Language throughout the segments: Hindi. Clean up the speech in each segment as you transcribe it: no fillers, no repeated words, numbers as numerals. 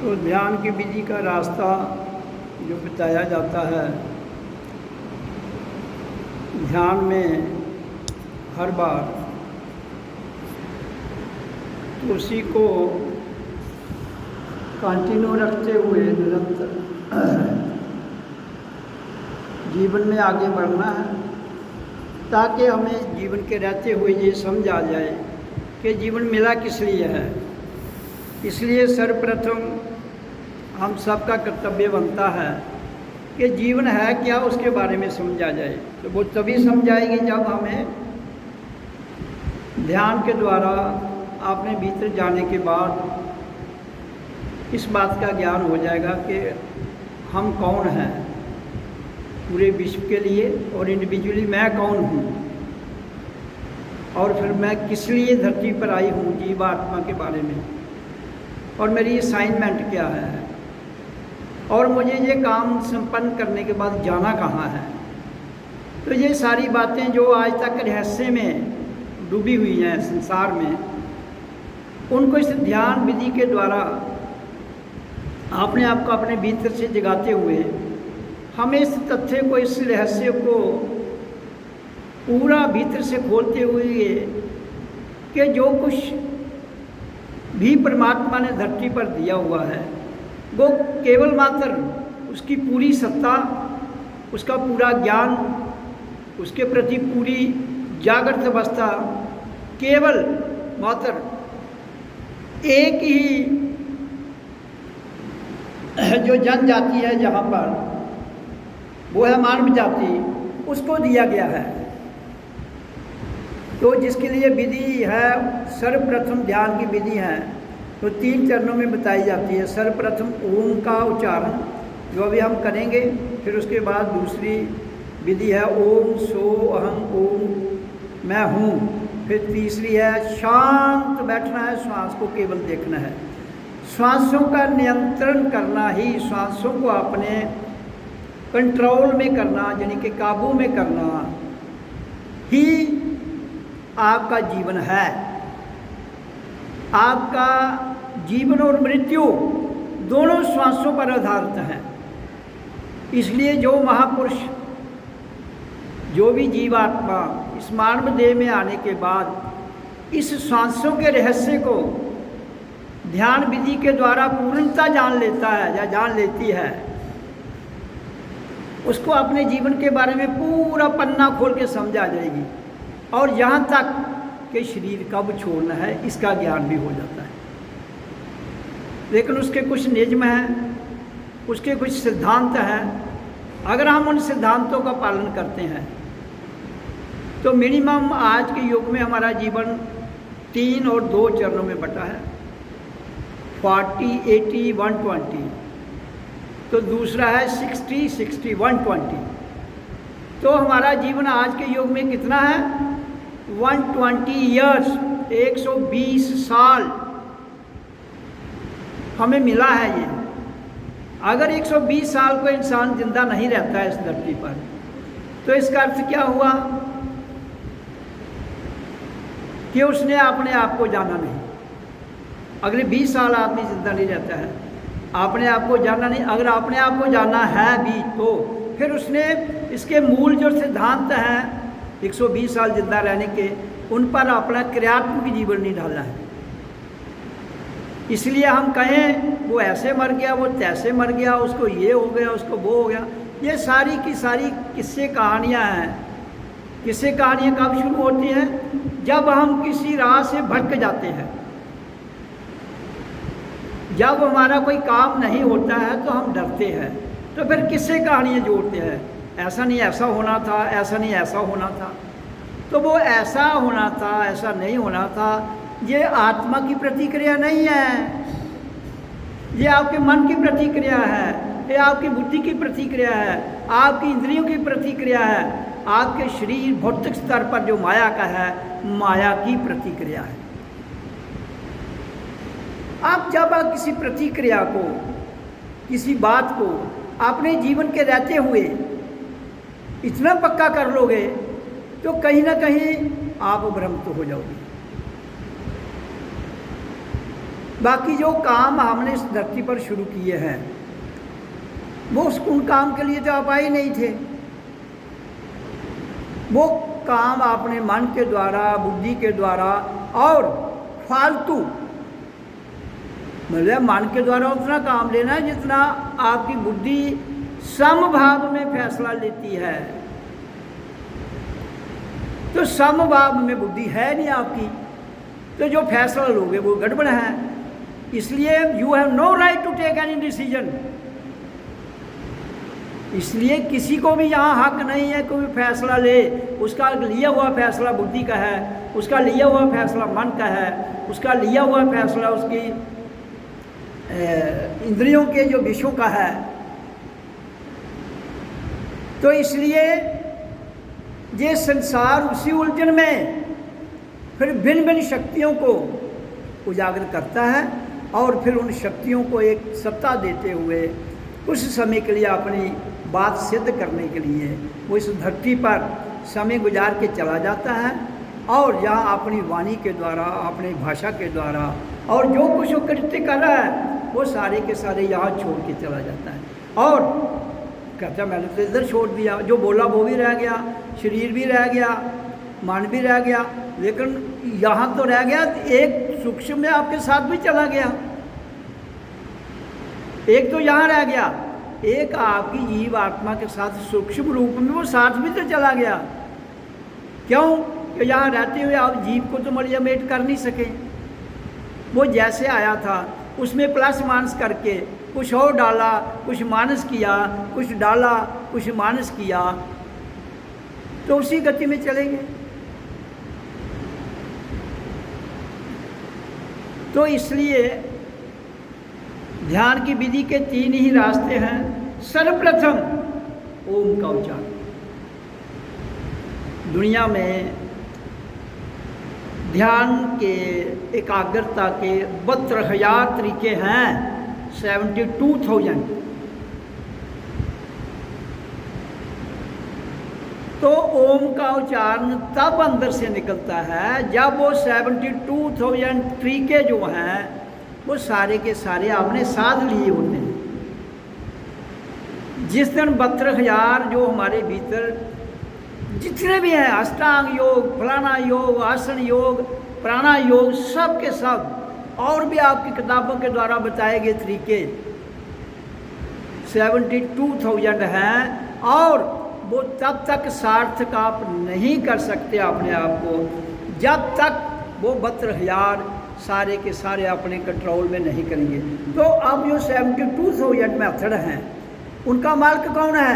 तो ध्यान की विधि का रास्ता जो बताया जाता है, ध्यान में हर बार तो उसी को कंटिन्यू रखते हुए निरंतर जीवन में आगे बढ़ना है, ताकि हमें जीवन के रहते हुए ये समझ आ जाए कि जीवन मिला किस लिए है। इसलिए सर्वप्रथम हम सबका कर्तव्य बनता है कि जीवन है क्या, उसके बारे में समझा जाए। तो वो तभी समझ आएगी जब हमें ध्यान के द्वारा अपने भीतर जाने के बाद इस बात का ज्ञान हो जाएगा कि हम कौन हैं पूरे विश्व के लिए, और इंडिविजुअली मैं कौन हूँ, और फिर मैं किस लिए धरती पर आई हूँ जीवात्मा के बारे में, और मेरी असाइनमेंट क्या है, और मुझे ये काम संपन्न करने के बाद जाना कहाँ है। तो ये सारी बातें जो आज तक रहस्य में डूबी हुई हैं संसार में, उनको इस ध्यान विधि के द्वारा अपने आप को अपने भीतर से जगाते हुए हमें इस तथ्य को, इस रहस्य को पूरा भीतर से खोलते हुए कि जो कुछ भी परमात्मा ने धरती पर दिया हुआ है वो केवल मात्र उसकी पूरी सत्ता, उसका पूरा ज्ञान, उसके प्रति पूरी जागृत अवस्था केवल मात्र एक ही जो जनजाति है जहाँ पर वो है मानव जाति, उसको दिया गया है। तो जिसके लिए विधि है, सर्वप्रथम ध्यान की विधि है तो 3 चरणों में बताई जाती है। सर्वप्रथम ओम का उच्चारण जो अभी हम करेंगे, फिर उसके बाद दूसरी विधि है ओम सो अहम ओम मैं हूँ, फिर तीसरी है शांत बैठना है, श्वास को केवल देखना है। श्वासों का नियंत्रण करना ही, श्वासों को अपने कंट्रोल में करना, यानी कि काबू में करना ही आपका जीवन है। आपका जीवन और मृत्यु दोनों श्वासों पर आधारित हैं। इसलिए जो महापुरुष, जो भी जीवात्मा इस मानव देह में आने के बाद इस श्वासों के रहस्य को ध्यान विधि के द्वारा पूर्णता जान लेता है या जान लेती है, उसको अपने जीवन के बारे में पूरा पन्ना खोल के समझ आ जाएगी, और यहाँ तक कि शरीर कब छोड़ना है इसका ज्ञान भी हो जाता है। लेकिन उसके कुछ नियम हैं, उसके कुछ सिद्धांत हैं। अगर हम उन सिद्धांतों का पालन करते हैं तो मिनिमम आज के युग में हमारा जीवन 3 और 2 चरणों में बटा है, 40, 80, 120। तो दूसरा है 60, 60, 120। तो हमारा जीवन आज के युग में कितना है? 120 ईयर्स, 120 साल हमें मिला है ये। अगर 120 साल को इंसान जिंदा नहीं रहता है इस धरती पर, तो इसका अर्थ क्या हुआ कि उसने अपने आप को जाना नहीं। अगले 20 साल आदमी जिंदा नहीं रहता है, अपने आप को जानना नहीं। अगर अपने आप को जानना है भी तो फिर उसने इसके मूल जो सिद्धांत हैं 120 साल जिंदा रहने के, उन पर अपना क्रियात्मक जीवन नहीं ढाला है। इसलिए हम कहें वो ऐसे मर गया, वो तैसे मर गया, उसको ये हो गया, उसको वो हो गया, ये सारी की सारी किस्से कहानियाँ हैं। किस्से कहानियाँ कब शुरू होती हैं? जब हम किसी राह से भटक जाते हैं, जब हमारा कोई काम नहीं होता है तो हम डरते हैं, तो फिर किससे कहानियाँ जोड़ते हैं, ऐसा नहीं ऐसा होना था, ऐसा नहीं ऐसा होना था। तो वो ऐसा होना था, ऐसा नहीं होना था, ये आत्मा की प्रतिक्रिया नहीं है, ये आपके मन की प्रतिक्रिया है, ये आपकी बुद्धि की प्रतिक्रिया है, आपकी इंद्रियों की प्रतिक्रिया है, आपके शरीर भौतिक स्तर पर जो माया का है, माया की प्रतिक्रिया है। आप जब आप किसी प्रतिक्रिया को, किसी बात को अपने जीवन के रहते हुए इतना पक्का कर लोगे तो कहीं ना कहीं आप भ्रमित हो जाओगे। बाकी जो काम हमने इस धरती पर शुरू किए हैं वो उन काम के लिए तो आप आए नहीं थे। वो काम आपने मन के द्वारा, बुद्धि के द्वारा और फालतू, मतलब मन के द्वारा उतना काम लेना है जितना आपकी बुद्धि समभाव में फैसला लेती है। तो समभाव में बुद्धि है नहीं आपकी, तो जो फैसला लोगे वो गड़बड़ है। इसलिए you have no right to take any decision. इसलिए किसी को भी यहाँ हक नहीं है कोई फैसला ले। उसका लिया हुआ फैसला बुद्धि का है, उसका लिया हुआ फैसला मन का है, उसका लिया हुआ फैसला उसकी इंद्रियों के जो विषयों का है। तो इसलिए ये संसार उसी उलझन में फिर भिन्न भिन्न शक्तियों को उजागर करता है और फिर उन शक्तियों को एक सत्ता देते हुए कुछ समय के लिए अपनी बात सिद्ध करने के लिए वो इस धरती पर समय गुजार के चला जाता है और यहाँ अपनी वाणी के द्वारा, अपनी भाषा के द्वारा और जो कुछ वो कृत्य कर रहा है वो सारे के सारे यहाँ छोड़ के चला जाता है। और कहता मैंने तो इधर छोड़ दिया, जो बोला वो भी रह गया, शरीर भी रह गया, मन भी रह गया, लेकिन यहाँ तो रह गया एक सूक्ष्म में आपके साथ भी चला गया। एक तो यहाँ रह गया, एक आपकी जीव आत्मा के साथ सूक्ष्म रूप में वो साथ भी तो चला गया। क्यों कि यहाँ रहते हुए आप जीव को तो मलियामेट कर नहीं सके। वो जैसे आया था उसमें प्लस माइनस करके कुछ और डाला, कुछ माइनस किया, कुछ डाला, कुछ माइनस किया, तो उसी गति में चलेंगे। तो इसलिए ध्यान की विधि के 3 ही रास्ते हैं। सर्वप्रथम ओम का उच्चारण। दुनिया में ध्यान के एकाग्रता के 72,000 तरीके हैं, 72,000। तो ओम का उच्चारण तब अंदर से निकलता है जब वो 72,000 तरीके जो हैं वो सारे के सारे आपने साध लिए होते हैं। जिस दिन 72,000 जो हमारे भीतर जितने भी हैं, अष्टांग योग, फलाना योग, आसन योग, प्राणा योग, सब के सब और भी आपकी किताबों के द्वारा बताए गए तरीके 72,000 हैं। और वो तब तक सार्थक आप नहीं कर सकते अपने आप को जब तक वो 72,000 सारे के सारे अपने कंट्रोल में नहीं करेंगे। तो अब जो 72,000 मेथड हैं उनका मालिक कौन है?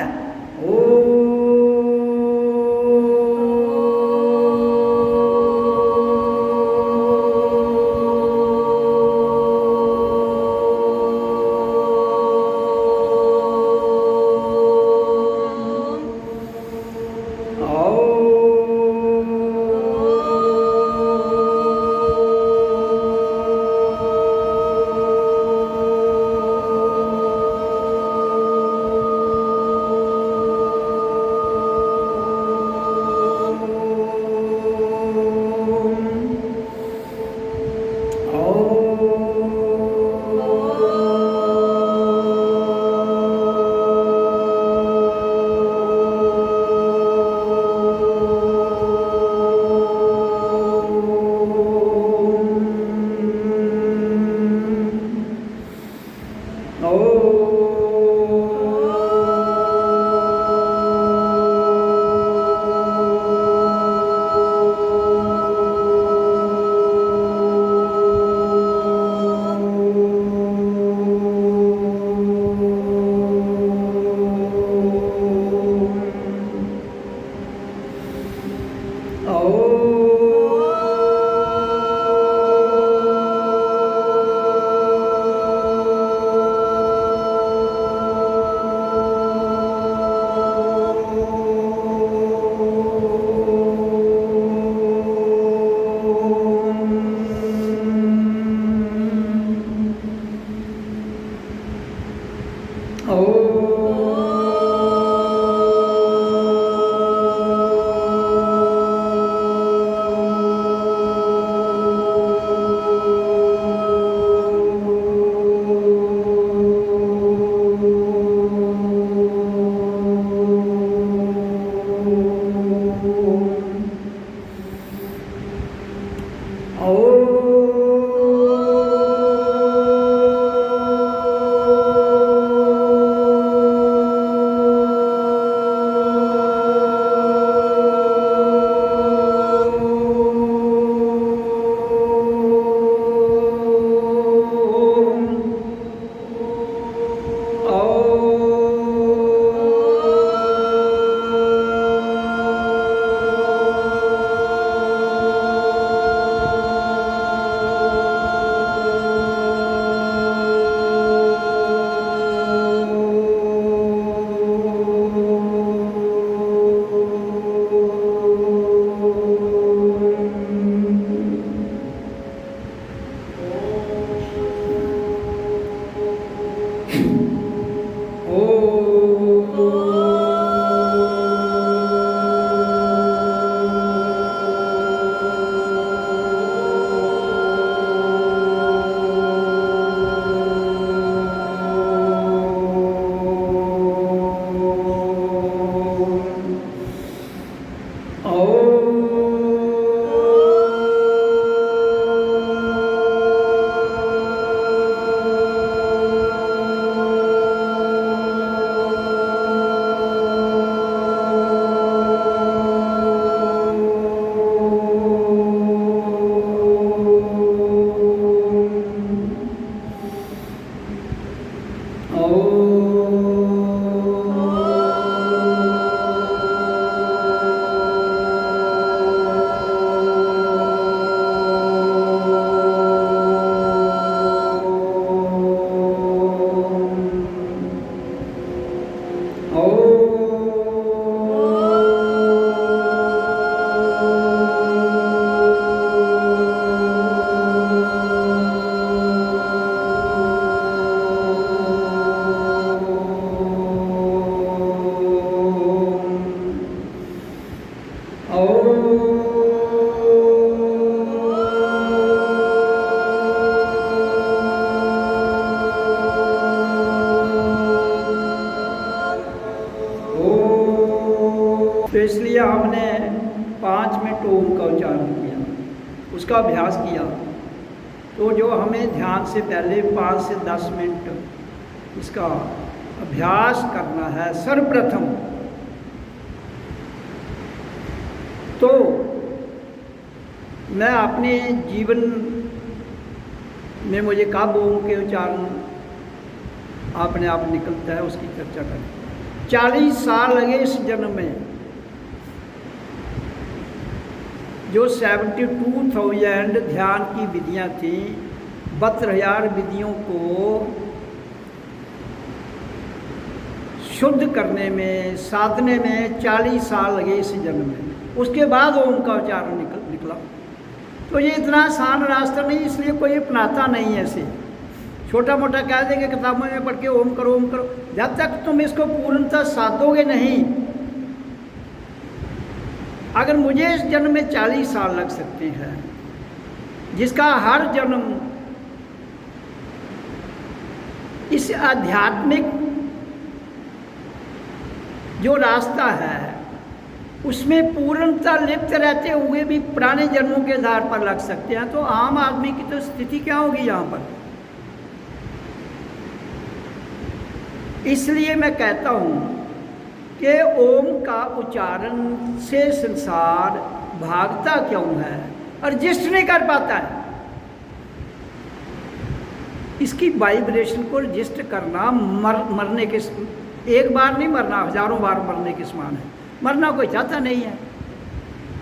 तो इसलिए हमने 5 मिनट ओम का उच्चारण किया, उसका अभ्यास किया। तो जो हमें ध्यान से पहले 5 से 10 मिनट इसका अभ्यास करना है सर्वप्रथम। तो मैं अपने जीवन में मुझे कब ओम के उच्चारण अपने आप निकलता है उसकी चर्चा करें। 40 साल लगे इस जन्म में, जो 72,000 ध्यान की विधियां थी, 72,000 विधियों को शुद्ध करने में, साधने में 40 साल लगे इस जन्म में। उसके बाद ओम का उच्चारण निकला। तो ये इतना आसान रास्ता नहीं, इसलिए कोई अपनाता नहीं है ऐसे। छोटा मोटा कह देंगे किताबों में पढ़ के ओम करो ओम करो, जब तक तुम इसको पूर्णतः साधोगे नहीं। अगर मुझे इस जन्म में 40 साल लग सकते हैं, जिसका हर जन्म इस आध्यात्मिक जो रास्ता है उसमें पूर्णतः लिप्त रहते हुए भी पुराने जन्मों के आधार पर लग सकते हैं, तो आम आदमी की तो स्थिति क्या होगी यहाँ पर। इसलिए मैं कहता हूँ कि ओम का उच्चारण से संसार भागता क्यों है और रजिस्टर नहीं कर पाता है। इसकी वाइब्रेशन को रजिस्टर करना मरने के, एक बार नहीं मरना, हजारों बार मरने के समान है। मरना कोई चाहता नहीं है,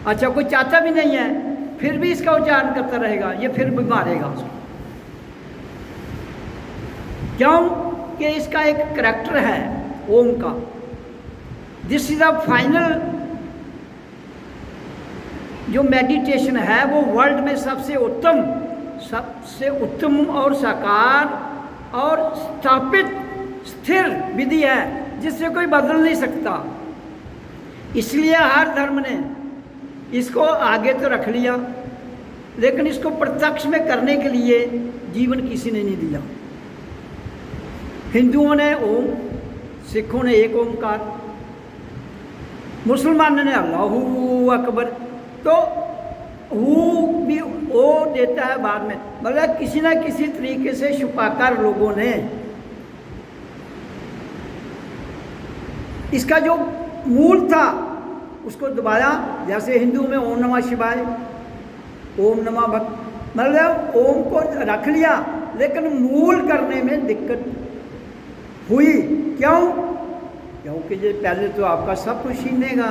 अच्छा कोई चाहता भी नहीं है, फिर भी इसका उच्चारण करता रहेगा, ये फिर भी मारेगा उसको। क्यों कि इसका एक करैक्टर है ओम का। दिस इज द फाइनल जो मेडिटेशन है, वो वर्ल्ड में सबसे उत्तम और साकार और स्थापित स्थिर विधि है, जिससे कोई बदल नहीं सकता। इसलिए हर धर्म ने इसको आगे तो रख लिया, लेकिन इसको प्रत्यक्ष में करने के लिए जीवन किसी ने नहीं दिया। हिंदुओं ने ओम, सिखों ने एक ओमकार, मुसलमान ने अल्लाहू अकबर। तो हु भी ओ देता है बाद में, मतलब किसी ना किसी तरीके से छुपाकर लोगों ने इसका जो मूल था उसको दबाया। जैसे हिंदू में ओम नमः शिवाय, ओम नमः भक्त, मतलब ओम को रख लिया, लेकिन मूल करने में दिक्कत हुई। क्यों? क्योंकि ये पहले तो आपका सब कुछ छीनेगा।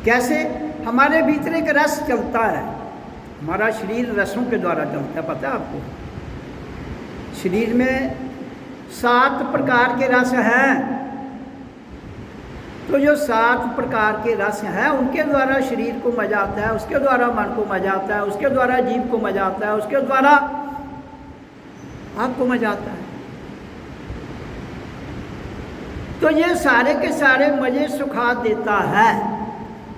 कैसे? हमारे भीतर एक रस चलता है, हमारा शरीर रसों के द्वारा चलता है, पता है आपको। शरीर में 7 प्रकार के रस हैं। तो जो 7 प्रकार के रस हैं उनके द्वारा शरीर को मजा आता है, उसके द्वारा मन को मजा आता है, उसके द्वारा जीव को मजा आता है, उसके द्वारा आपको मजा आता है। तो ये सारे के सारे मज़े सुखा देता है।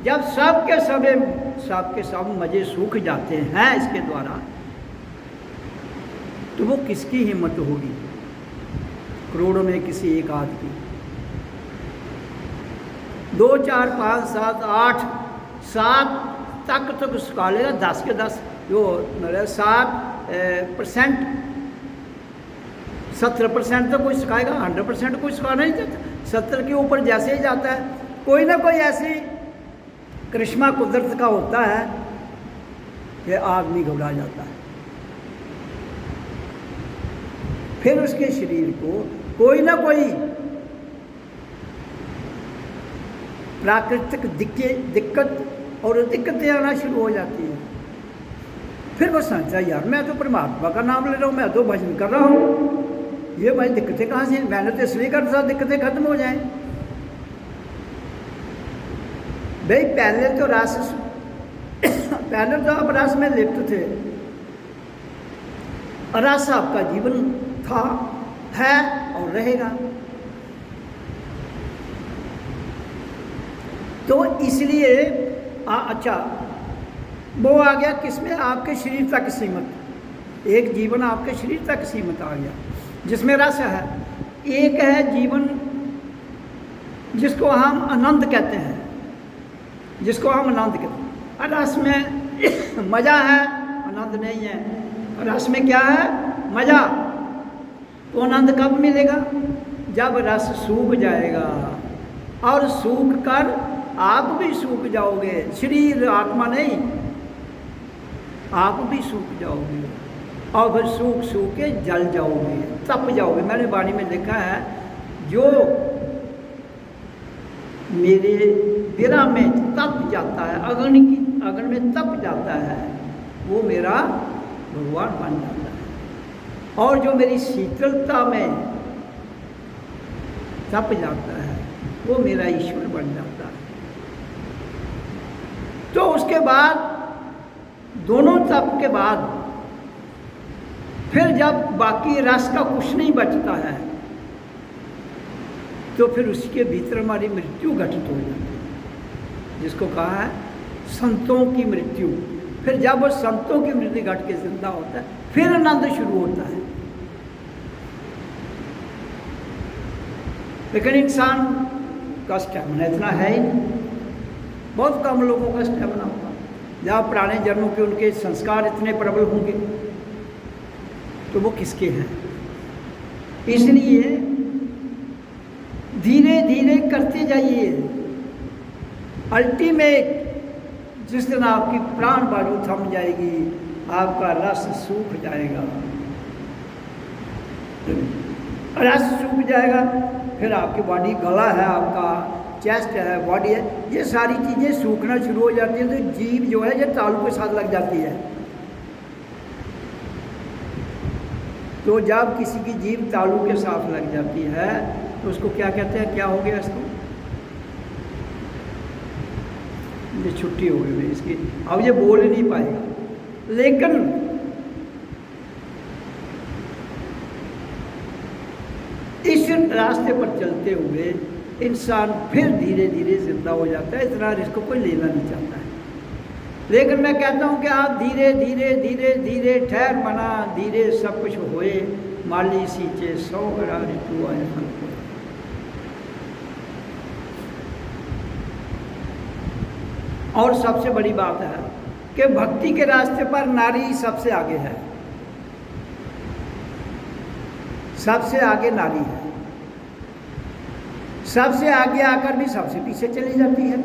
जब सब के सब मज़े सूख जाते हैं इसके द्वारा, तो वो किसकी हिम्मत होगी? करोड़ों में किसी एक आध की। 2 4 5 7 8 7 तक तो सुखा लेगा, 10 के 10 जो 7% 70% तो कोई सिखाएगा, 100% कोई सिखा नहीं जाता। 70 के ऊपर जैसे ही जाता है, कोई ना कोई ऐसी करिश्मा कुदरत का होता है कि आदमी घबरा जाता है। फिर उसके शरीर को कोई ना कोई प्राकृतिक दिक्कत और दिक्कतें आना शुरू हो जाती हैं। फिर वो समझता है यार मैं तो परमात्मा का नाम ले रहा हूँ, मैं तो भजन कर रहा हूँ, ये भाई दिक्कतें कहाँ से? मैंने तो इसलिए कर रहा दिक्कतें खत्म हो जाएं। भाई पहले तो आप रस में लिप्त थे, रस आपका जीवन था, है और रहेगा। तो इसलिए अच्छा वो आ गया किसमें? आपके शरीर तक सीमित। एक जीवन आपके शरीर तक सीमित आ गया जिसमें रस है। एक है जीवन जिसको हम आनंद कहते हैं, जिसको हम आनंद कहते हैं। रस में मज़ा है, आनंद नहीं है। रस में क्या है? मज़ा। तो आनंद कब मिलेगा? जब रस सूख जाएगा, और सूख कर आप भी सूख जाओगे। शरीर आत्मा नहीं, आप भी सूख जाओगे और फिर सूख के जल जाओगे, तप जाओगे। मैंने वाणी में लिखा है, जो मेरे विरह में तप जाता है, अग्नि में तप जाता है, वो मेरा भगवान बन जाता है। और जो मेरी शीतलता में तप जाता है, वो मेरा ईश्वर बन जाता है। तो उसके बाद, दोनों तप के बाद, फिर जब बाकी रस का कुछ नहीं बचता है, तो फिर उसके भीतर हमारी मृत्यु घटित हो जाती है, जिसको कहा है संतों की मृत्यु। फिर जब वो संतों की मृत्यु घट के जिंदा होता है, फिर आनंद शुरू होता है। लेकिन इंसान का स्टैमिना इतना है ही नहीं, बहुत कम लोगों का स्टैमिना होगा। जहाँ पुराने जन्मों के उनके संस्कार इतने प्रबल होंगे, तो वो किसके हैं? इसलिए धीरे धीरे करते जाइए। अल्टीमेट जिस दिन आपकी प्राण वायु थम जाएगी, आपका रस सूख जाएगा। रस सूख जाएगा, फिर आपकी बॉडी, गला है आपका, चेस्ट है, बॉडी है, ये सारी चीज़ें सूखना शुरू हो जाती हैं। तो जीभ जो है ये तालू के साथ लग जाती है। तो जब किसी की जीभ तालू के साथ लग जाती है, तो उसको क्या कहते हैं? क्या हो गया इसको? ये छुट्टी हो गई इसकी, अब ये बोल ही नहीं पाएगा। लेकिन इस रास्ते पर चलते हुए इंसान फिर धीरे धीरे जिंदा हो जाता है। इतना रिस्क कोई लेना नहीं चाहता है। लेकिन मैं कहता हूँ कि आप धीरे धीरे धीरे धीरे ठहर मना, धीरे सब कुछ होए, माली सींचे 100 गड़ा ऋतु आए फल को। और सबसे बड़ी बात है कि भक्ति के रास्ते पर नारी सबसे आगे है, सबसे आगे नारी है। सबसे आगे आकर भी सबसे पीछे चली जाती है।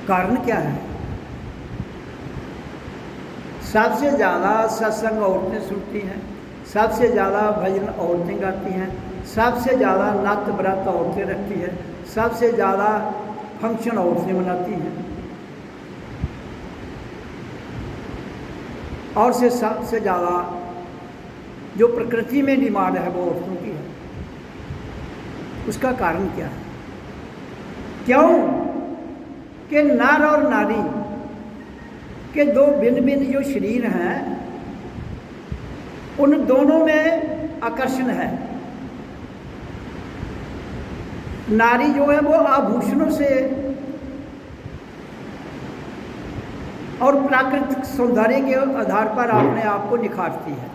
कारण क्या है? सबसे ज़्यादा सत्संग औरतें सुनती हैं, सबसे ज़्यादा भजन औरतें गाती हैं, सबसे ज़्यादा नात व्रत औरतें रखती हैं, सबसे ज़्यादा फंक्शन औरतें मनाती हैं, और से सबसे ज़्यादा जो प्रकृति में डिमांड है वो औरतों की है। उसका कारण क्या है? क्यों कि नर और नारी के दो भिन्न भिन्न जो शरीर हैं, उन दोनों में आकर्षण है। नारी जो है वो आभूषणों से और प्राकृतिक सौंदर्य के आधार पर अपने आप को निखारती है,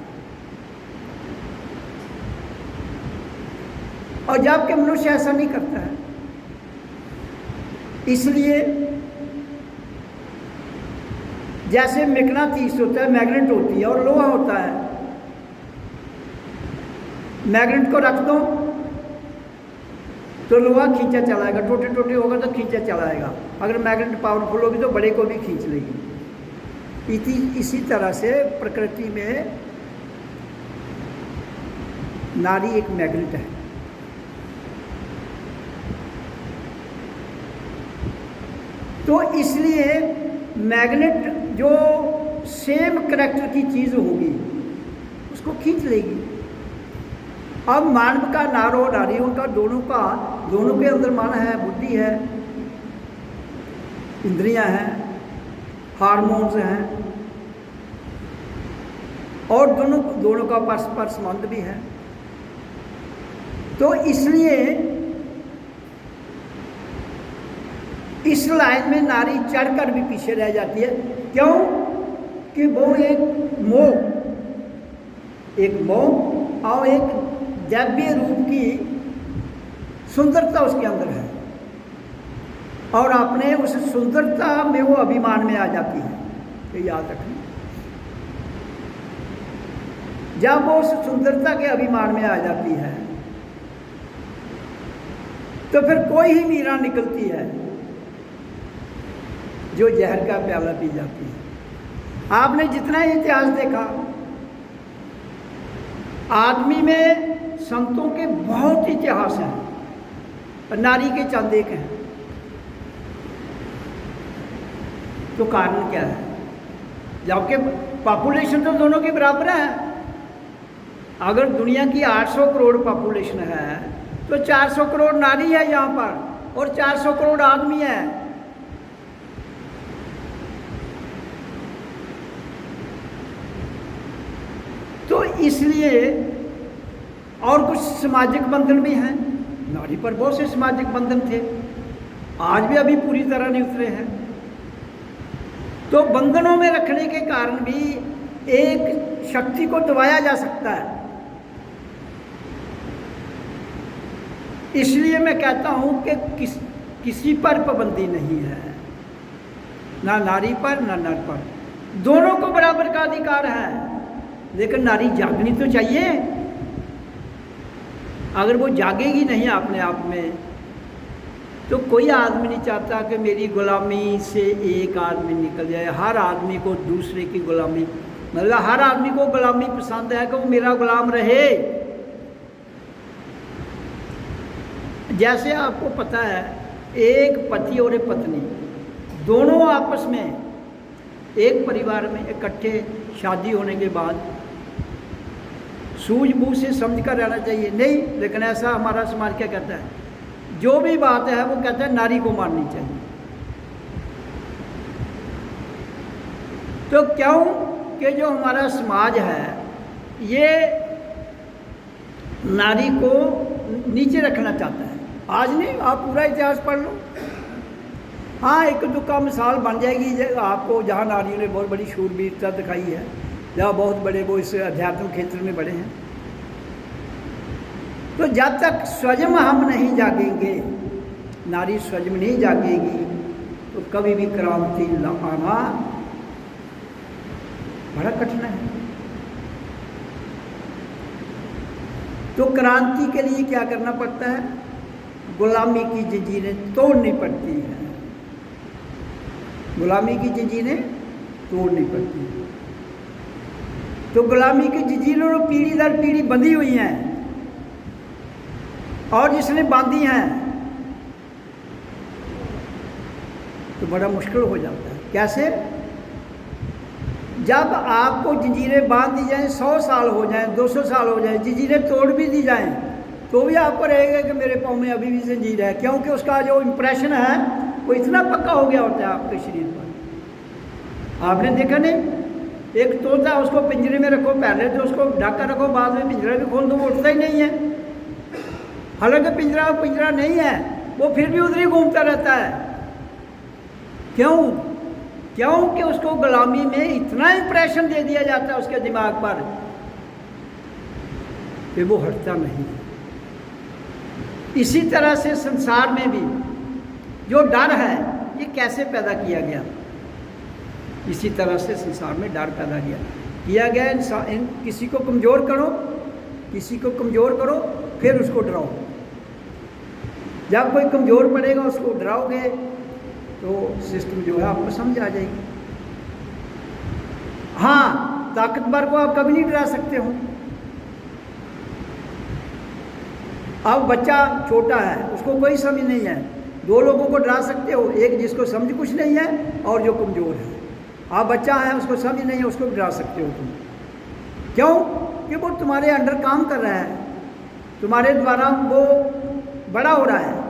और जबकि मनुष्य ऐसा नहीं करता है। इसलिए जैसे मैग्नेटिक होता है, मैग्नेट होती है और लोहा होता है, मैग्नेट को रख दो तो लोहा खींचा चलाएगा, टोटे टोटे होगा तो खींचा चलाएगा। अगर मैग्नेट पावरफुल होगी तो बड़े को भी खींच लेगी। इसी तरह से प्रकृति में नारी एक मैग्नेट है। तो इसलिए मैग्नेट जो सेम करैक्टर की चीज़ होगी उसको खींच लेगी। अब मानव का, नार और नारियों का, दोनों के अंदर मन है, बुद्धि है, इंद्रियां हैं, हार्मोन्स हैं, और दोनों का परस्पर संबंध भी है। तो इसलिए इस लाइन में नारी चढ़कर भी पीछे रह जाती है। क्यों? कि वो एक मोह और एक दैवीय रूप की सुंदरता उसके अंदर है, और अपने उस सुंदरता में वो अभिमान में आ जाती है। ये याद रखना, जब वो उस सुंदरता के अभिमान में आ जाती है तो फिर कोई ही मीरा निकलती है जो जहर का प्याला पी जाती है। आपने जितना इतिहास देखा, आदमी में संतों के बहुत इतिहास हैं, नारी के चंद एक हैं। तो कारण क्या है? जबकि पॉपुलेशन तो दोनों के बराबर है। अगर दुनिया की 800 करोड़ पॉपुलेशन है तो 400 करोड़ नारी है यहाँ पर, और 400 करोड़ आदमी है। तो इसलिए और कुछ सामाजिक बंधन भी हैं। नारी पर बहुत से सामाजिक बंधन थे, आज भी अभी पूरी तरह नहीं उतरे हैं। तो बंधनों में रखने के कारण भी एक शक्ति को दबाया जा सकता है। इसलिए मैं कहता हूं कि किसी पर पाबंदी नहीं है, ना नारी पर ना नर पर, दोनों को बराबर का अधिकार है। लेकिन नारी जागनी तो चाहिए। अगर वो जागेगी नहीं अपने आप में, तो कोई आदमी नहीं चाहता कि मेरी गुलामी से एक आदमी निकल जाए। हर आदमी को दूसरे की गुलामी, मतलब हर आदमी को गुलामी पसंद है कि वो मेरा गुलाम रहे। जैसे आपको पता है, एक पति और एक पत्नी दोनों आपस में एक परिवार में इकट्ठे शादी होने के बाद सूझबूझ से समझ कर रहना चाहिए। नहीं, लेकिन ऐसा हमारा समाज क्या कहता है? जो भी बात है वो कहता है नारी को माननी चाहिए। तो क्यों कि जो हमारा समाज है ये नारी को नीचे रखना चाहता है। आज नहीं, आप पूरा इतिहास पढ़ लो। हाँ, एक दुक्का मिसाल बन जाएगी आपको, जहाँ नारियों ने बहुत बड़ी शूरवीरता दिखाई है, जहाँ बहुत बड़े वो इस अध्यात्म क्षेत्र में बड़े हैं। तो जब तक स्वयं हम नहीं जागेंगे, नारी स्वयं नहीं जागेगी, तो कभी भी क्रांति लाना बड़ा कठिन है। तो क्रांति के लिए क्या करना पड़ता है? गुलामी की जंजीरें तोड़नी पड़ती हैं। गुलामी की जंजीरें तोड़नी पड़ती हैं। तो गुलामी की जंजीरों पीढ़ी दर पीढ़ी बंधी हुई हैं, और जिसने बांधी हैं तो बड़ा मुश्किल हो जाता है। कैसे? जब आपको जंजीरें बांध दी जाएं, 100 साल हो जाएं, 200 साल हो जाएं, जंजीरें तोड़ भी दी जाएं, तो भी आपको रहेगा कि मेरे पाँव में अभी भी जंजीर है, क्योंकि उसका जो इम्प्रेशन है वो इतना पक्का हो गया होता है आपके शरीर पर। आपने देखा नहीं, एक तोता, उसको पिंजरे में रखो, पहले तो उसको ढक कर रखो, बाद में पिंजरा भी खोल दो, वो उठता ही नहीं है। हालांकि पिंजरा नहीं है, वो फिर भी उधर ही घूमता रहता है। क्यों? क्योंकि उसको गुलामी में इतना इंप्रेशन दे दिया जाता है उसके दिमाग पर कि वो हटता नहीं। इसी तरह से संसार में भी जो डर है, ये कैसे पैदा किया गया? इसी तरह से संसार में डर पैदा किया गया। इंसान, किसी को कमज़ोर करो, फिर उसको डराओ। जब कोई कमज़ोर पड़ेगा उसको डराओगे तो सिस्टम जो है आपको समझ आ जाएगी। हाँ, ताकतवर को आप कभी नहीं डरा सकते हो। अब बच्चा छोटा है, उसको कोई समझ नहीं है, दो लोगों को डरा सकते हो, एक जिसको समझ कुछ नहीं है और जो कमज़ोर है। आप बच्चा है, उसको समझ नहीं है, उसको डरा सकते हो तुम। क्यों? कि वो तुम्हारे अंडर काम कर रहा है, तुम्हारे द्वारा वो बड़ा हो रहा है।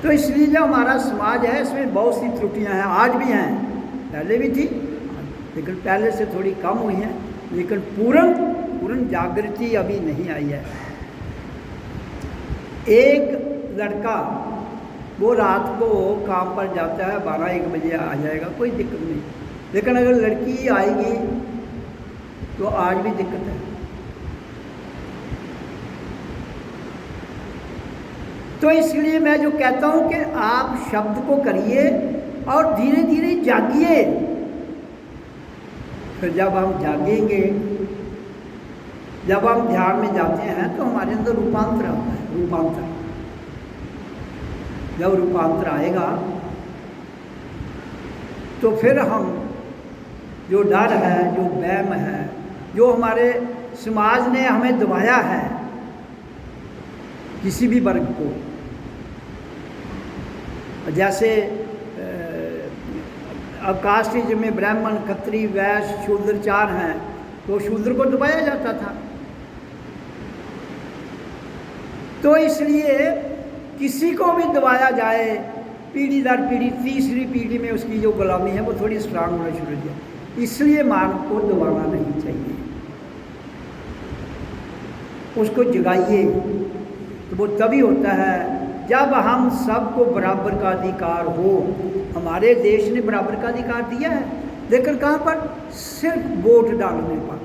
तो इसलिए जो हमारा समाज है इसमें बहुत सी त्रुटियां हैं, आज भी हैं, पहले भी थी, लेकिन पहले से थोड़ी कम हुई हैं, लेकिन पूर्ण जागृति अभी नहीं आई है। एक लड़का वो रात को काम पर जाता है, 12-1 बजे आ जाएगा, कोई दिक्कत नहीं। लेकिन अगर लड़की आएगी तो आज भी दिक्कत है। तो इसलिए मैं जो कहता हूं कि आप शब्द को करिए और धीरे धीरे जागिए। फिर जब हम जागेंगे, जब हम ध्यान में जाते हैं तो हमारे अंदर रूपांतर आता है। रूपांतर, जब रूपांतर आएगा तो फिर हम जो डर है, जो वहम है, जो हमारे समाज ने हमें दबाया है किसी भी वर्ग को, जैसे अब कास्ट में ब्राह्मण, क्षत्रिय, वैश्य, शूद्र 4 हैं, तो शूद्र को दबाया जाता था। तो इसलिए किसी को भी दबाया जाए, पीढ़ी दर पीढ़ी, तीसरी पीढ़ी में उसकी जो गुलामी है वो थोड़ी स्ट्रांग होना शुरू हो जाए। इसलिए मानव को दबाना नहीं चाहिए, उसको जगाइए। तो वो तभी होता है जब हम सबको बराबर का अधिकार हो। हमारे देश ने बराबर का अधिकार दिया है, लेकिन कहाँ पर? सिर्फ वोट डालने पर।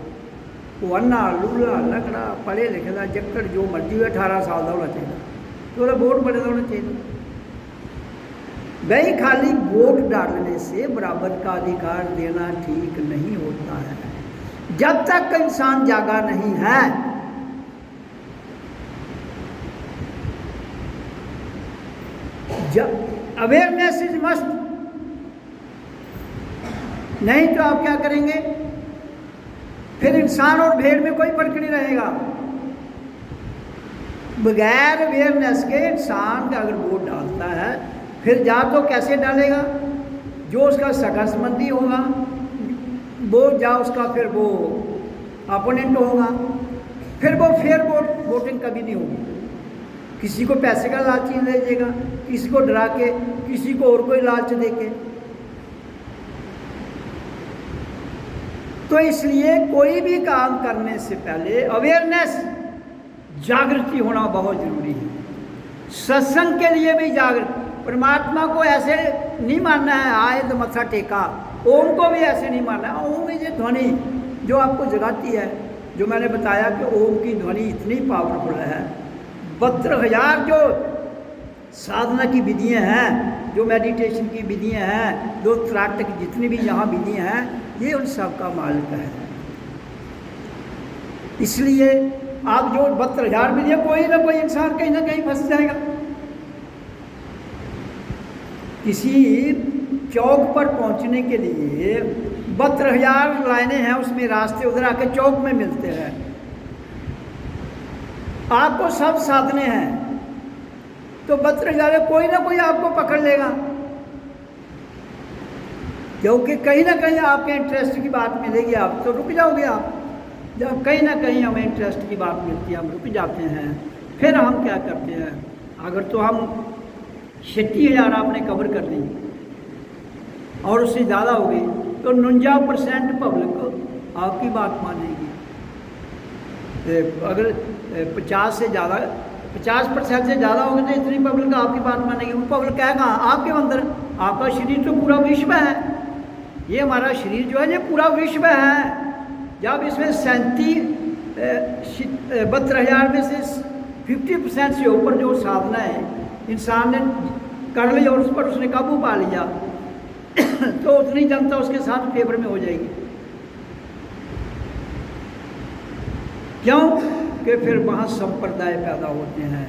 वो अन्ना, लूला, लकड़ा, पढ़े लिखे, जक्कड़ जो मर्जी हुए 18 साल का होना चाहिए, तो वोट बड़े होना चाहिए। भाई खाली वोट डालने से बराबर का अधिकार देना ठीक नहीं होता है। जब तक इंसान जागा नहीं है, अवेयरनेस इज मस्ट, नहीं तो आप क्या करेंगे? फिर इंसान और भेड़ में कोई फर्क नहीं रहेगा। बगैर अवेयरनेस के इंसान का अगर वोट डालता है, फिर जा तो कैसे डालेगा? जो उसका सगा संबंधी होगा वो जा उसका फिर वो अपोनेंट होगा, फिर वो फेयर वोटिंग कभी नहीं होगी। किसी को पैसे का लालच ले देगा, किसी को डरा के, किसी को और कोई लालच दे के। तो इसलिए कोई भी काम करने से पहले अवेयरनेस, जागृति होना बहुत जरूरी है। सत्संग के लिए भी जागृत, परमात्मा को ऐसे नहीं मानना है आए तो मत्था टेका, ओम को भी ऐसे नहीं मानना है। ओम ये ध्वनि जो आपको जगाती है, जो मैंने बताया कि ओम की ध्वनि इतनी पावरफुल है। 72,000 जो साधना की विधियाँ हैं, जो मेडिटेशन की विधियाँ हैं, जो त्राटक जितनी भी यहाँ विधियाँ हैं, ये उन सब का मालिक है। इसलिए आप जो 72,000 विधियाँ, कोई ना कोई इंसान कहीं ना कहीं फंस जाएगा। किसी चौक पर पहुंचने के लिए 72,000 लाइनें हैं, उसमें रास्ते उधर आके चौक में मिलते हैं। आपको सब साधने हैं, तो 72,000 कोई ना कोई आपको पकड़ लेगा, क्योंकि कहीं ना कहीं आपके इंटरेस्ट की बात मिलेगी। आप तो रुक जाओगे। आप जब कहीं ना कहीं हमें इंटरेस्ट की बात मिलती है, हम रुक जाते हैं। फिर हम क्या करते हैं? अगर तो हम 36,000 आपने कवर कर ली, और उससे ज़्यादा हो गई तो 49% पब्लिक आपकी बात मानेगी। अगर 50 से ज़्यादा 50% से ज़्यादा होगी तो इतनी पब्लिक आपकी बात मानेगी। वो पब्लिक है कहाँ? आपके अंदर। आपका शरीर तो पूरा विश्व है, ये हमारा शरीर जो है ये पूरा विश्व है। जब इसमें 72,000 में से 50% से ऊपर जो साधना है इंसान ने कर ली और उस पर उसने काबू पा लिया तो उतनी जनता उसके साथ फेवर में हो जाएगी। क्यों? कि फिर वहाँ संप्रदाय पैदा होते हैं,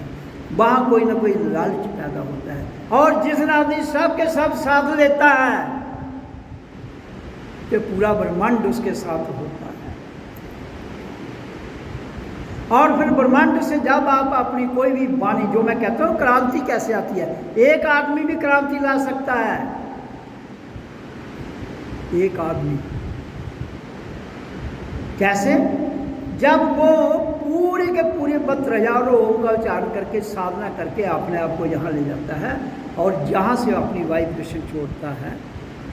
वहाँ कोई ना कोई लालच पैदा होता है, और जिस आदमी सब के सब साथ लेता है कि पूरा ब्रह्मांड उसके साथ होता है। और फिर ब्रह्मांड से जब आप अपनी कोई भी वाणी, जो मैं कहता हूँ क्रांति कैसे आती है, एक आदमी भी क्रांति ला सकता है। एक आदमी कैसे? जब वो पूरे के पूरे 72,000 ओम का उच्चारण करके साधना करके अपने आप को यहाँ ले जाता है और जहाँ से अपनी वाइब्रेशन छोड़ता है,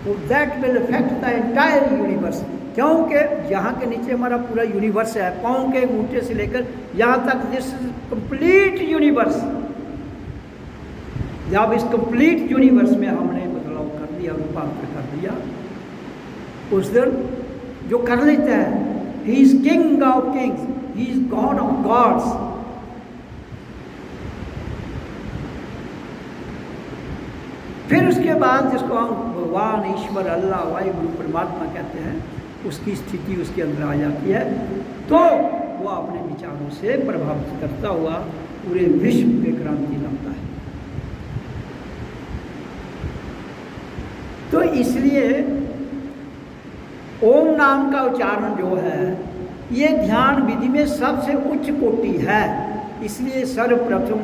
तो that will affect the entire universe. क्योंकि यहाँ के नीचे हमारा पूरा यूनिवर्स है, पाँव के अंगूठे से लेकर यहाँ तक, दिस कंप्लीट यूनिवर्स। जब इस कंप्लीट यूनिवर्स में हमने बदलाव कर दिया, रूपांतर कर दिया, उस दिन जो कर लेता है, he is king of kings, he is god of gods. फिर उसके बाद जिसको हम भगवान, ईश्वर, अल्लाह, वाहिगुरु, परमात्मा कहते हैं, उसकी स्थिति उसके अंदर आ जाती है, तो वो अपने विचारों से प्रभावित करता हुआ पूरे विश्व पे क्रांति लाता है। तो इसलिए ओम नाम का उच्चारण जो है ये ध्यान विधि में सबसे उच्च कोटि है। इसलिए सर्वप्रथम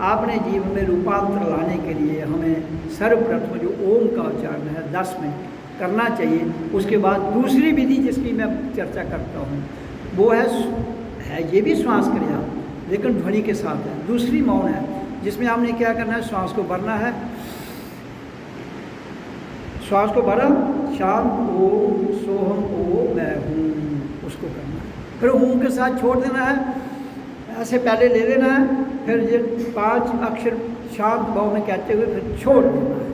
आपने जीवन में रूपांतर लाने के लिए हमें सर्वप्रथम जो ओम का उच्चारण है 10 मिनट करना चाहिए। उसके बाद दूसरी विधि जिसकी मैं चर्चा करता हूँ वो है ये भी श्वास क्रिया लेकिन ध्वनि के साथ है। दूसरी मौन है, जिसमें हमने क्या करना है, श्वास को भरना है, श्वास को भरा, शांत ओम सोहम ओम मैं हूँ, उसको करना है। फिर हूँ के साथ छोड़ देना है, ऐसे पहले ले लेना है, फिर ये 5 अक्षर शांत भाव में कहते हुए फिर छोड़ देना है।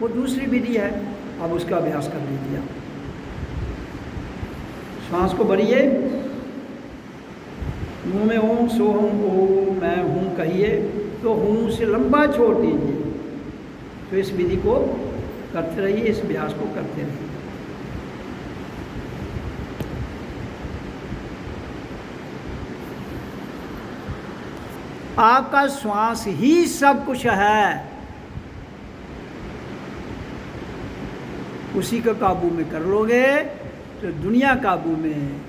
वो दूसरी विधि है, अब उसका अभ्यास कर लीजिए। श्वास को भरिए, मुंह में ओम सोहम ओम मैं हूँ कहिए, तो हूँ से लंबा छोड़ दीजिए। तो इस विधि को करते रहिए, इस अभ्यास को करते रहिए। आपका श्वास ही सब कुछ है, उसी को काबू में कर लोगे तो दुनिया काबू में,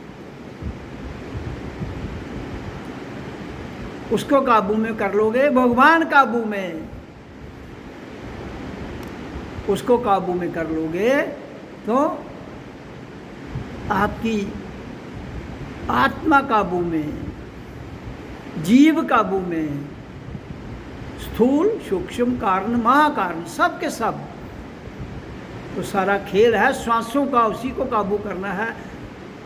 उसको काबू में कर लोगे भगवान काबू में, उसको काबू में कर लोगे तो आपकी आत्मा काबू में, जीव काबू में, स्थूल सूक्ष्म कारण महाकारण सब के सब। तो सारा खेल है श्वासों का, उसी को काबू करना है।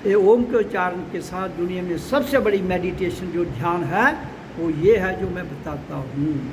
ये ओम के उच्चारण के साथ दुनिया में सबसे बड़ी मेडिटेशन जो ध्यान है वो ये है जो मैं बताता हूँ।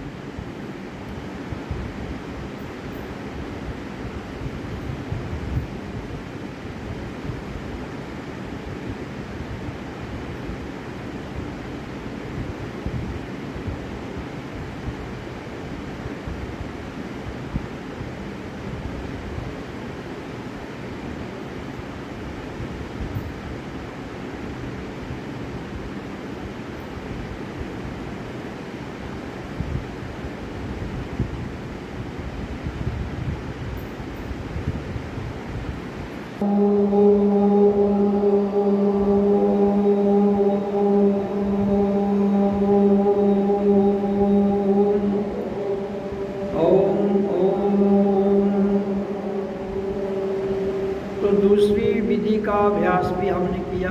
तो दूसरी विधि का अभ्यास भी हमने किया,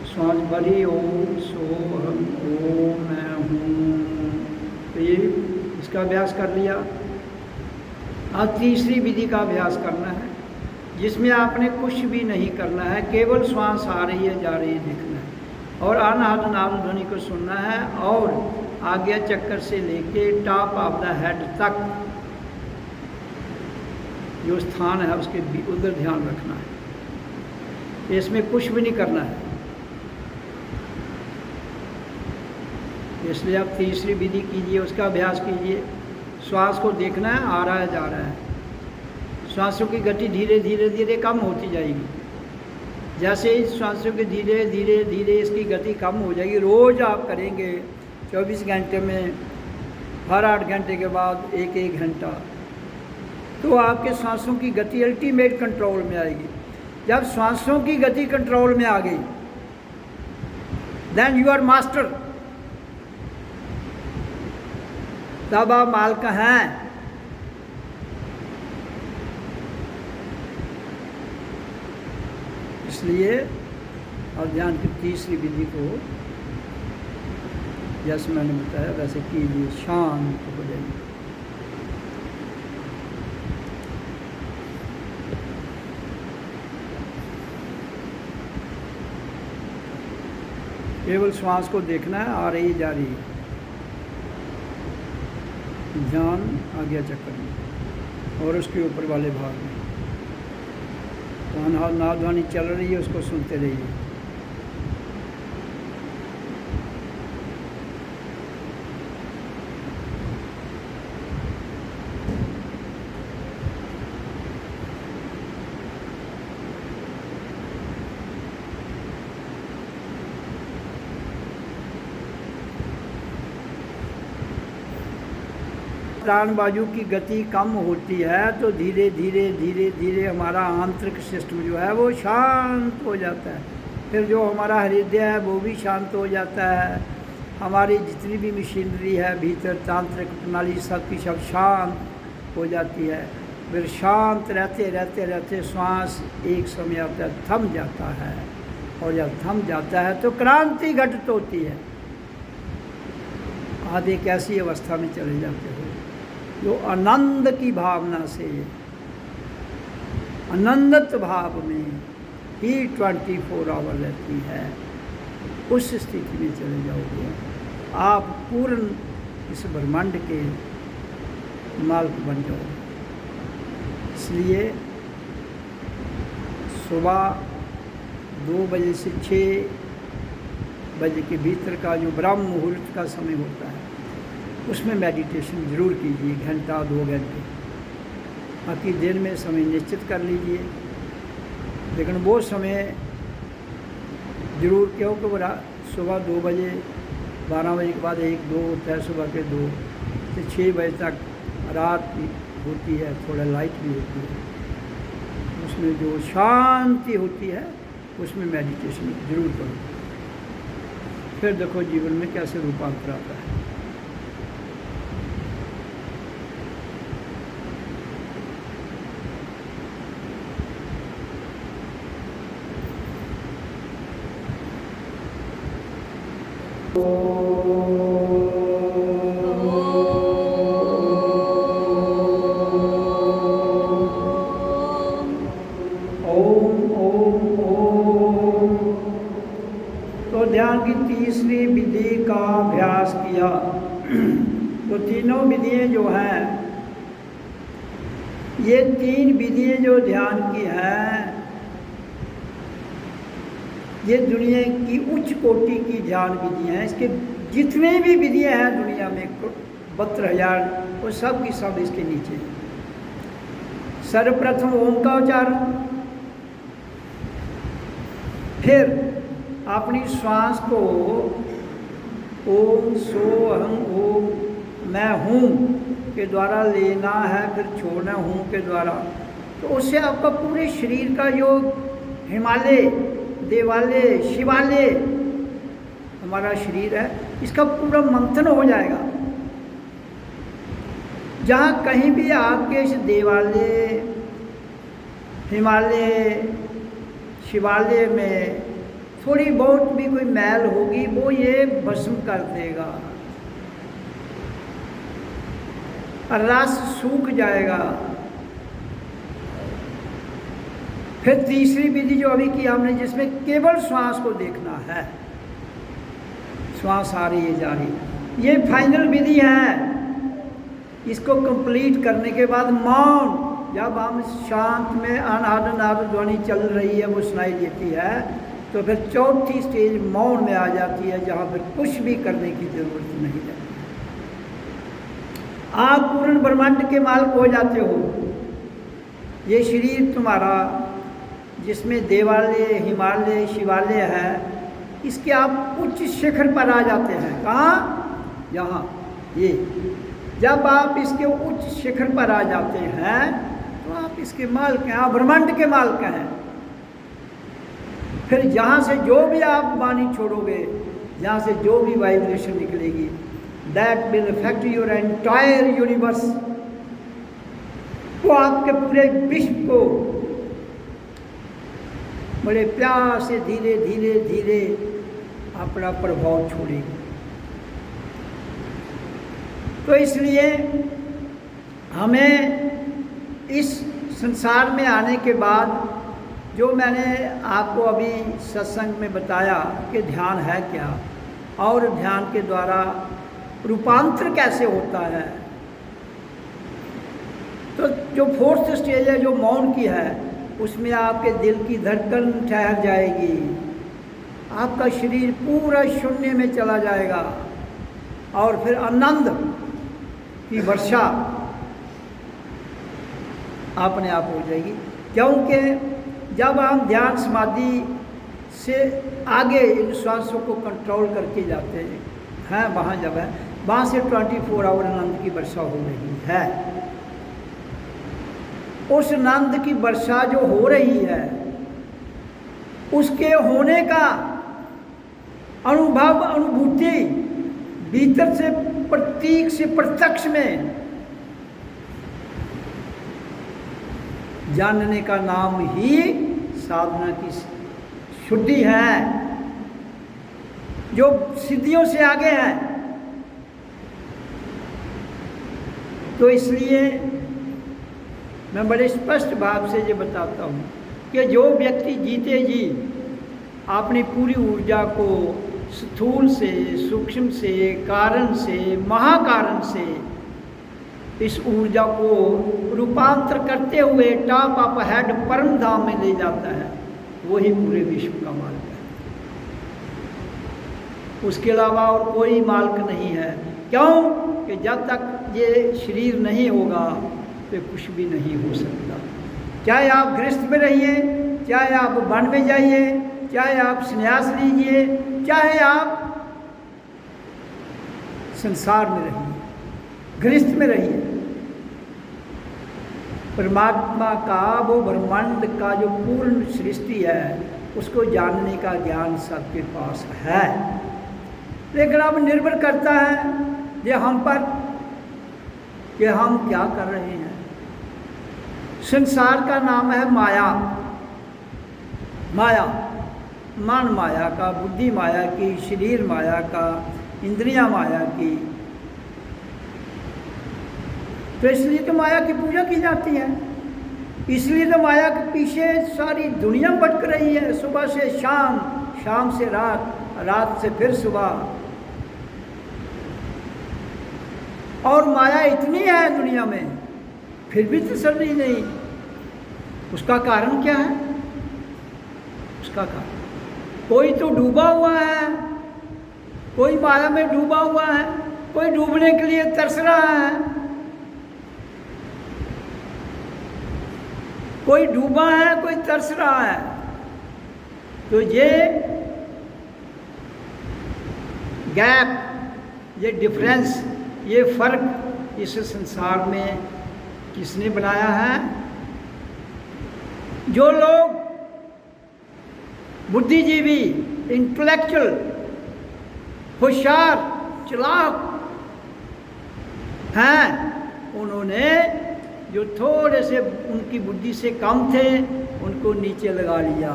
श्वास भरी ओम सोहम ओम मैं हूँ, तो ये इसका अभ्यास कर लिया। अब तीसरी विधि का अभ्यास करना है, जिसमें आपने कुछ भी नहीं करना है, केवल श्वास आ रही है जा रही है देखना है और अनाहत नाद ध्वनि को सुनना है और आज्ञा चक्कर से लेके टॉप ऑफ द हेड तक जो स्थान है उसके उधर ध्यान रखना है। इसमें कुछ भी नहीं करना है। इसलिए आप तीसरी विधि कीजिए, उसका अभ्यास कीजिए। श्वास को देखना है, आ रहा है जा रहा है। श्वासों की गति धीरे धीरे धीरे कम होती जाएगी। जैसे ही श्वासों की धीरे धीरे धीरे इसकी गति कम हो जाएगी, रोज़ आप करेंगे 24 घंटे में, हर 8 घंटे के बाद एक घंटा, तो आपके श्वासों की गति अल्टीमेट कंट्रोल में आएगी। जब श्वासों की गति कंट्रोल में आ गई, देन यू आर मास्टर, तब आप मालिक हैं। इसलिए और ध्यान की तीसरी विधि को जैसे मैंने बताया वैसे कीजिए, शांत हो जाइए। केवल श्वास को देखना है, आ रही जा रही है, ध्यान आज्ञा चक्कर में और उसके ऊपर वाले भाग में नाद ध्वनि चल रही है, उसको सुनते रहिए। प्राण वायु की गति कम होती है तो धीरे धीरे धीरे धीरे हमारा आंतरिक सिस्टम जो है वो शांत हो जाता है। फिर जो हमारा हृदय है वो भी शांत हो जाता है। हमारी जितनी भी मशीनरी है भीतर, तांत्रिक प्रणाली, सब की सब शांत हो जाती है। फिर शांत रहते रहते रहते श्वास एक समय आता है थम जाता है, और जब थम जाता है तो क्रांति घटित होती है। आप एक ऐसी अवस्था में चले जाते हो जो आनंद की भावना से, आनंदित भाव में ही 24 आवर रहती है। उस स्थिति में चले जाओगे, आप पूर्ण इस ब्रह्मांड के मालिक बन जाओगे। इसलिए सुबह 2 बजे से 6 बजे के भीतर का जो ब्रह्म मुहूर्त का समय होता है उसमें मेडिटेशन ज़रूर कीजिए, घंटा 2 घंटे। बाकी दिन में समय निश्चित कर लीजिए, लेकिन वो समय ज़रूर, क्योंकि वो सुबह 2 बजे 12 बजे के बाद 1-2 होता है, सुबह के 2 से 6 बजे तक रात भी होती है, थोड़ा लाइट भी होती है। उसमें जो शांति होती है उसमें मेडिटेशन ज़रूर करो। फिर देखो जीवन में कैसे रूपांतर आता है। तो ध्यान की तीसरी विधि का अभ्यास किया तो तीनों विधियाँ जो हैं, ये 3 विधियाँ जो ध्यान की हैं, ये दुनिया की उच्च कोटि की ध्यान विधियाँ हैं। इसके जितने भी विधियाँ हैं दुनिया में 72,000, वो सब की सब इसके नीचे हैं। सर्वप्रथम ओम का उच्चारण, फिर अपनी श्वास को ओम सोहम ओम मैं हूँ के द्वारा लेना है, फिर छोड़ना हूँ के द्वारा। तो उससे आपका पूरे शरीर का जो हिमालय, देवालय, शिवालय हमारा शरीर है, इसका पूरा मंथन हो जाएगा। जहाँ कहीं भी आपके इस देवालय, हिमालय, शिवालय में थोड़ी बहुत भी कोई मैल होगी, वो ये भस्म कर देगा, रस सूख जाएगा, फिर तीसरी विधि जो अभी की हमने, जिसमें केवल श्वास को देखना है, श्वास आ रही है जा रही है, ये फाइनल विधि है। इसको कंप्लीट करने के बाद मौन, जब हम शांत में अनाद ध्वनि चल रही है वो सुनाई देती है, तो फिर चौथी स्टेज मौन में आ जाती है, जहाँ फिर कुछ भी करने की जरूरत नहीं रहती। आप पूर्ण ब्रह्मांड के मालिक हो जाते हो। ये शरीर तुम्हारा, जिसमें देवालय, हिमालय, शिवालय है, इसके आप उच्च शिखर पर आ जाते हैं। कहाँ? यहाँ। ये जब आप इसके उच्च शिखर पर आ जाते हैं तो आप इसके मालिक हैं, आप ब्रह्मांड के मालिक हैं। फिर जहाँ से जो भी आप वाणी छोड़ोगे, जहाँ से जो भी वाइब्रेशन निकलेगी, that will affect your entire universe, वो आपके पूरे विश्व को बड़े प्यार से धीरे धीरे धीरे अपना प्रभाव छोड़ेगी। तो इसलिए हमें इस संसार में आने के बाद, जो मैंने आपको अभी सत्संग में बताया कि ध्यान है क्या, और ध्यान के द्वारा रूपांतर कैसे होता है, तो जो फोर्थ स्टेज है, जो मौन की है, उसमें आपके दिल की धड़कन ठहर जाएगी, आपका शरीर पूरा शून्य में चला जाएगा, और फिर आनंद की वर्षा अपने आप हो जाएगी। क्योंकि जब हम ध्यान समाधि से आगे इन श्वासों को कंट्रोल करके जाते हैं, वहाँ जब है, वहाँ से 24 आवर आनंद की वर्षा हो रही है। उस आनंद की वर्षा जो हो रही है, उसके होने का अनुभव, अनुभूति भीतर से, प्रतीक से, प्रत्यक्ष में जानने का नाम ही साधना की शुद्धि है, जो सिद्धियों से आगे है। तो इसलिए मैं बड़े स्पष्ट भाव से ये बताता हूँ कि जो व्यक्ति जीते जी अपनी पूरी ऊर्जा को स्थूल से, सूक्ष्म से, कारण से, महाकारण से इस ऊर्जा को रूपांतर करते हुए टॉप ऑफ हेड परम धाम में ले जाता है, वही पूरे विश्व का मालिक है। उसके अलावा और कोई मालिक नहीं है। क्यों? कि जब तक ये शरीर नहीं होगा तो कुछ भी नहीं हो सकता। चाहे आप गृहस्थ में रहिए, चाहे आप वन में जाइए, चाहे आप संन्यास लीजिए, चाहे आप संसार में रहिए, गृहस्थ में रहिए, परमात्मा का वो ब्रह्मांड का जो पूर्ण सृष्टि है, उसको जानने का ज्ञान सबके पास है। लेकिन अब निर्भर करता है ये हम पर कि हम क्या कर रहे हैं। संसार का नाम है माया। माया, मन माया का, बुद्धि माया की, शरीर माया का, इंद्रियां माया की। तो इसलिए तो माया की पूजा की जाती है, इसलिए तो माया के पीछे सारी दुनिया भटक रही है। सुबह से शाम, शाम से रात, रात से फिर सुबह। और माया इतनी है दुनिया में, फिर भी तसल्ली नहीं। उसका कारण क्या है? उसका कारण, कोई तो डूबा हुआ है, कोई माया में डूबा हुआ है, कोई डूबने के लिए तरस रहा है, कोई डूबा है, कोई तरस रहा है। तो ये गैप, ये डिफरेंस, ये फर्क इस संसार में किसने बनाया है? जो लोग बुद्धिजीवी, इंटेलेक्चुअल, होशियार, चालाक हैं, उन्होंने जो थोड़े से उनकी बुद्धि से कम थे, उनको नीचे लगा लिया।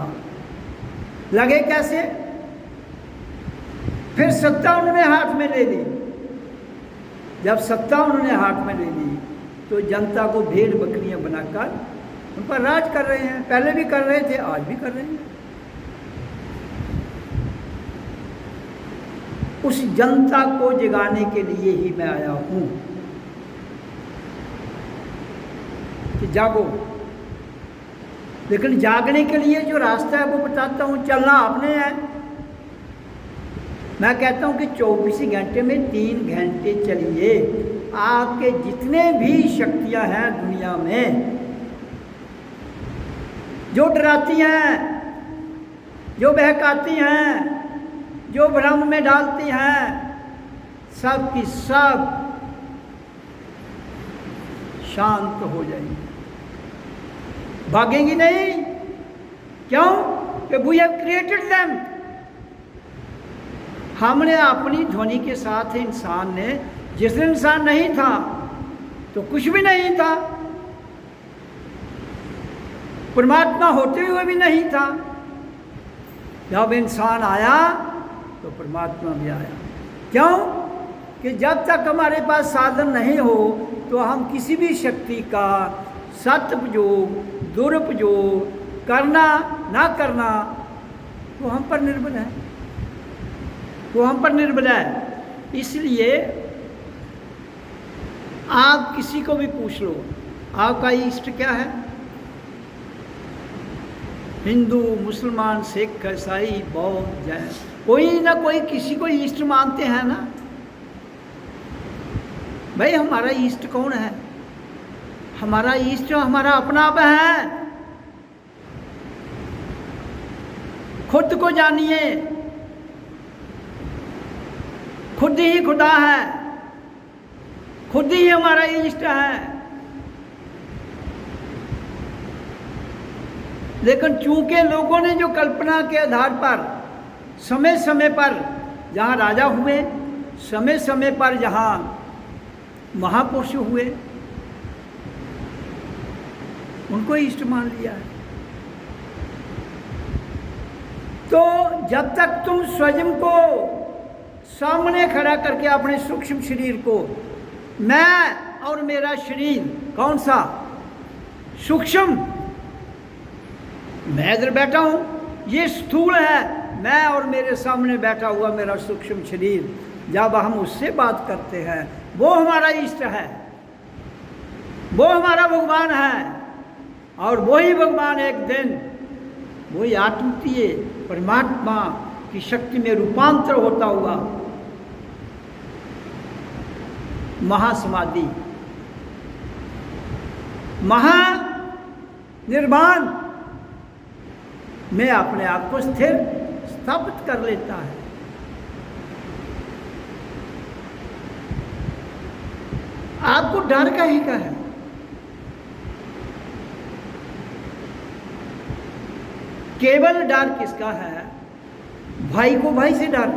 लगे कैसे? फिर सत्ता उन्होंने हाथ में ले ली। जब सत्ता उन्होंने हाथ में ले ली तो जनता को भेड़ बकरियां बनाकर उन पर राज कर रहे हैं, पहले भी कर रहे थे, आज भी कर रहे हैं। उस जनता को जगाने के लिए ही मैं आया हूं कि जागो। लेकिन जागने के लिए जो रास्ता है वो बताता हूं, चलना आपने है। मैं कहता हूं कि 24 घंटे में 3 घंटे चलिए। आपके जितने भी शक्तियां हैं दुनिया में, जो डराती हैं, जो बहकाती हैं, जो भ्रम में डालती हैं, सब की सब शांत हो जाएंगी, भागेंगी नहीं। क्यों? कि वी हैव क्रिएटेड देम। हमने अपनी ध्वनि के साथ इंसान ने, जिस दिन इंसान नहीं था तो कुछ भी नहीं था, परमात्मा होते हुए भी नहीं था। जब इंसान आया तो परमात्मा भी आया। क्यों? कि जब तक हमारे पास साधन नहीं हो तो हम किसी भी शक्ति का सदुपयोग दुरुपयोग करना ना करना वो हम पर निर्भर है, वो हम पर निर्भर है। इसलिए आप किसी को भी पूछ लो, आपका इष्ट क्या है? हिंदू, मुसलमान, सिख, ईसाई, बौद्ध, जैन, कोई ना कोई किसी को इष्ट मानते हैं ना। भाई हमारा इष्ट कौन है? हमारा इष्ट हमारा अपना आप है। खुद को जानिए, खुद ही खुदा है, खुद ही हमारा इष्ट है। लेकिन चूंकि लोगों ने जो कल्पना के आधार पर समय समय पर जहाँ राजा हुए, समय समय पर जहाँ महापुरुष हुए, उनको इष्ट मान लिया है। तो जब तक तुम स्वयं को सामने खड़ा करके अपने सूक्ष्म शरीर को, मैं और मेरा शरीर कौन सा? सूक्ष्म। मैं इधर बैठा हूं, ये स्थूल है, मैं और मेरे सामने बैठा हुआ मेरा सूक्ष्म शरीर। जब हम उससे बात करते हैं, वो हमारा इष्ट है, वो हमारा भगवान है। और वही भगवान एक दिन वही आत्मतीय परमात्मा की शक्ति में रूपांतर होता हुआ महासमाधि, महानिर्वाण में अपने आप को स्थिर स्थापित कर लेता है। आपको डर का ही का है? केवल डर किसका है? भाई को भाई से डर,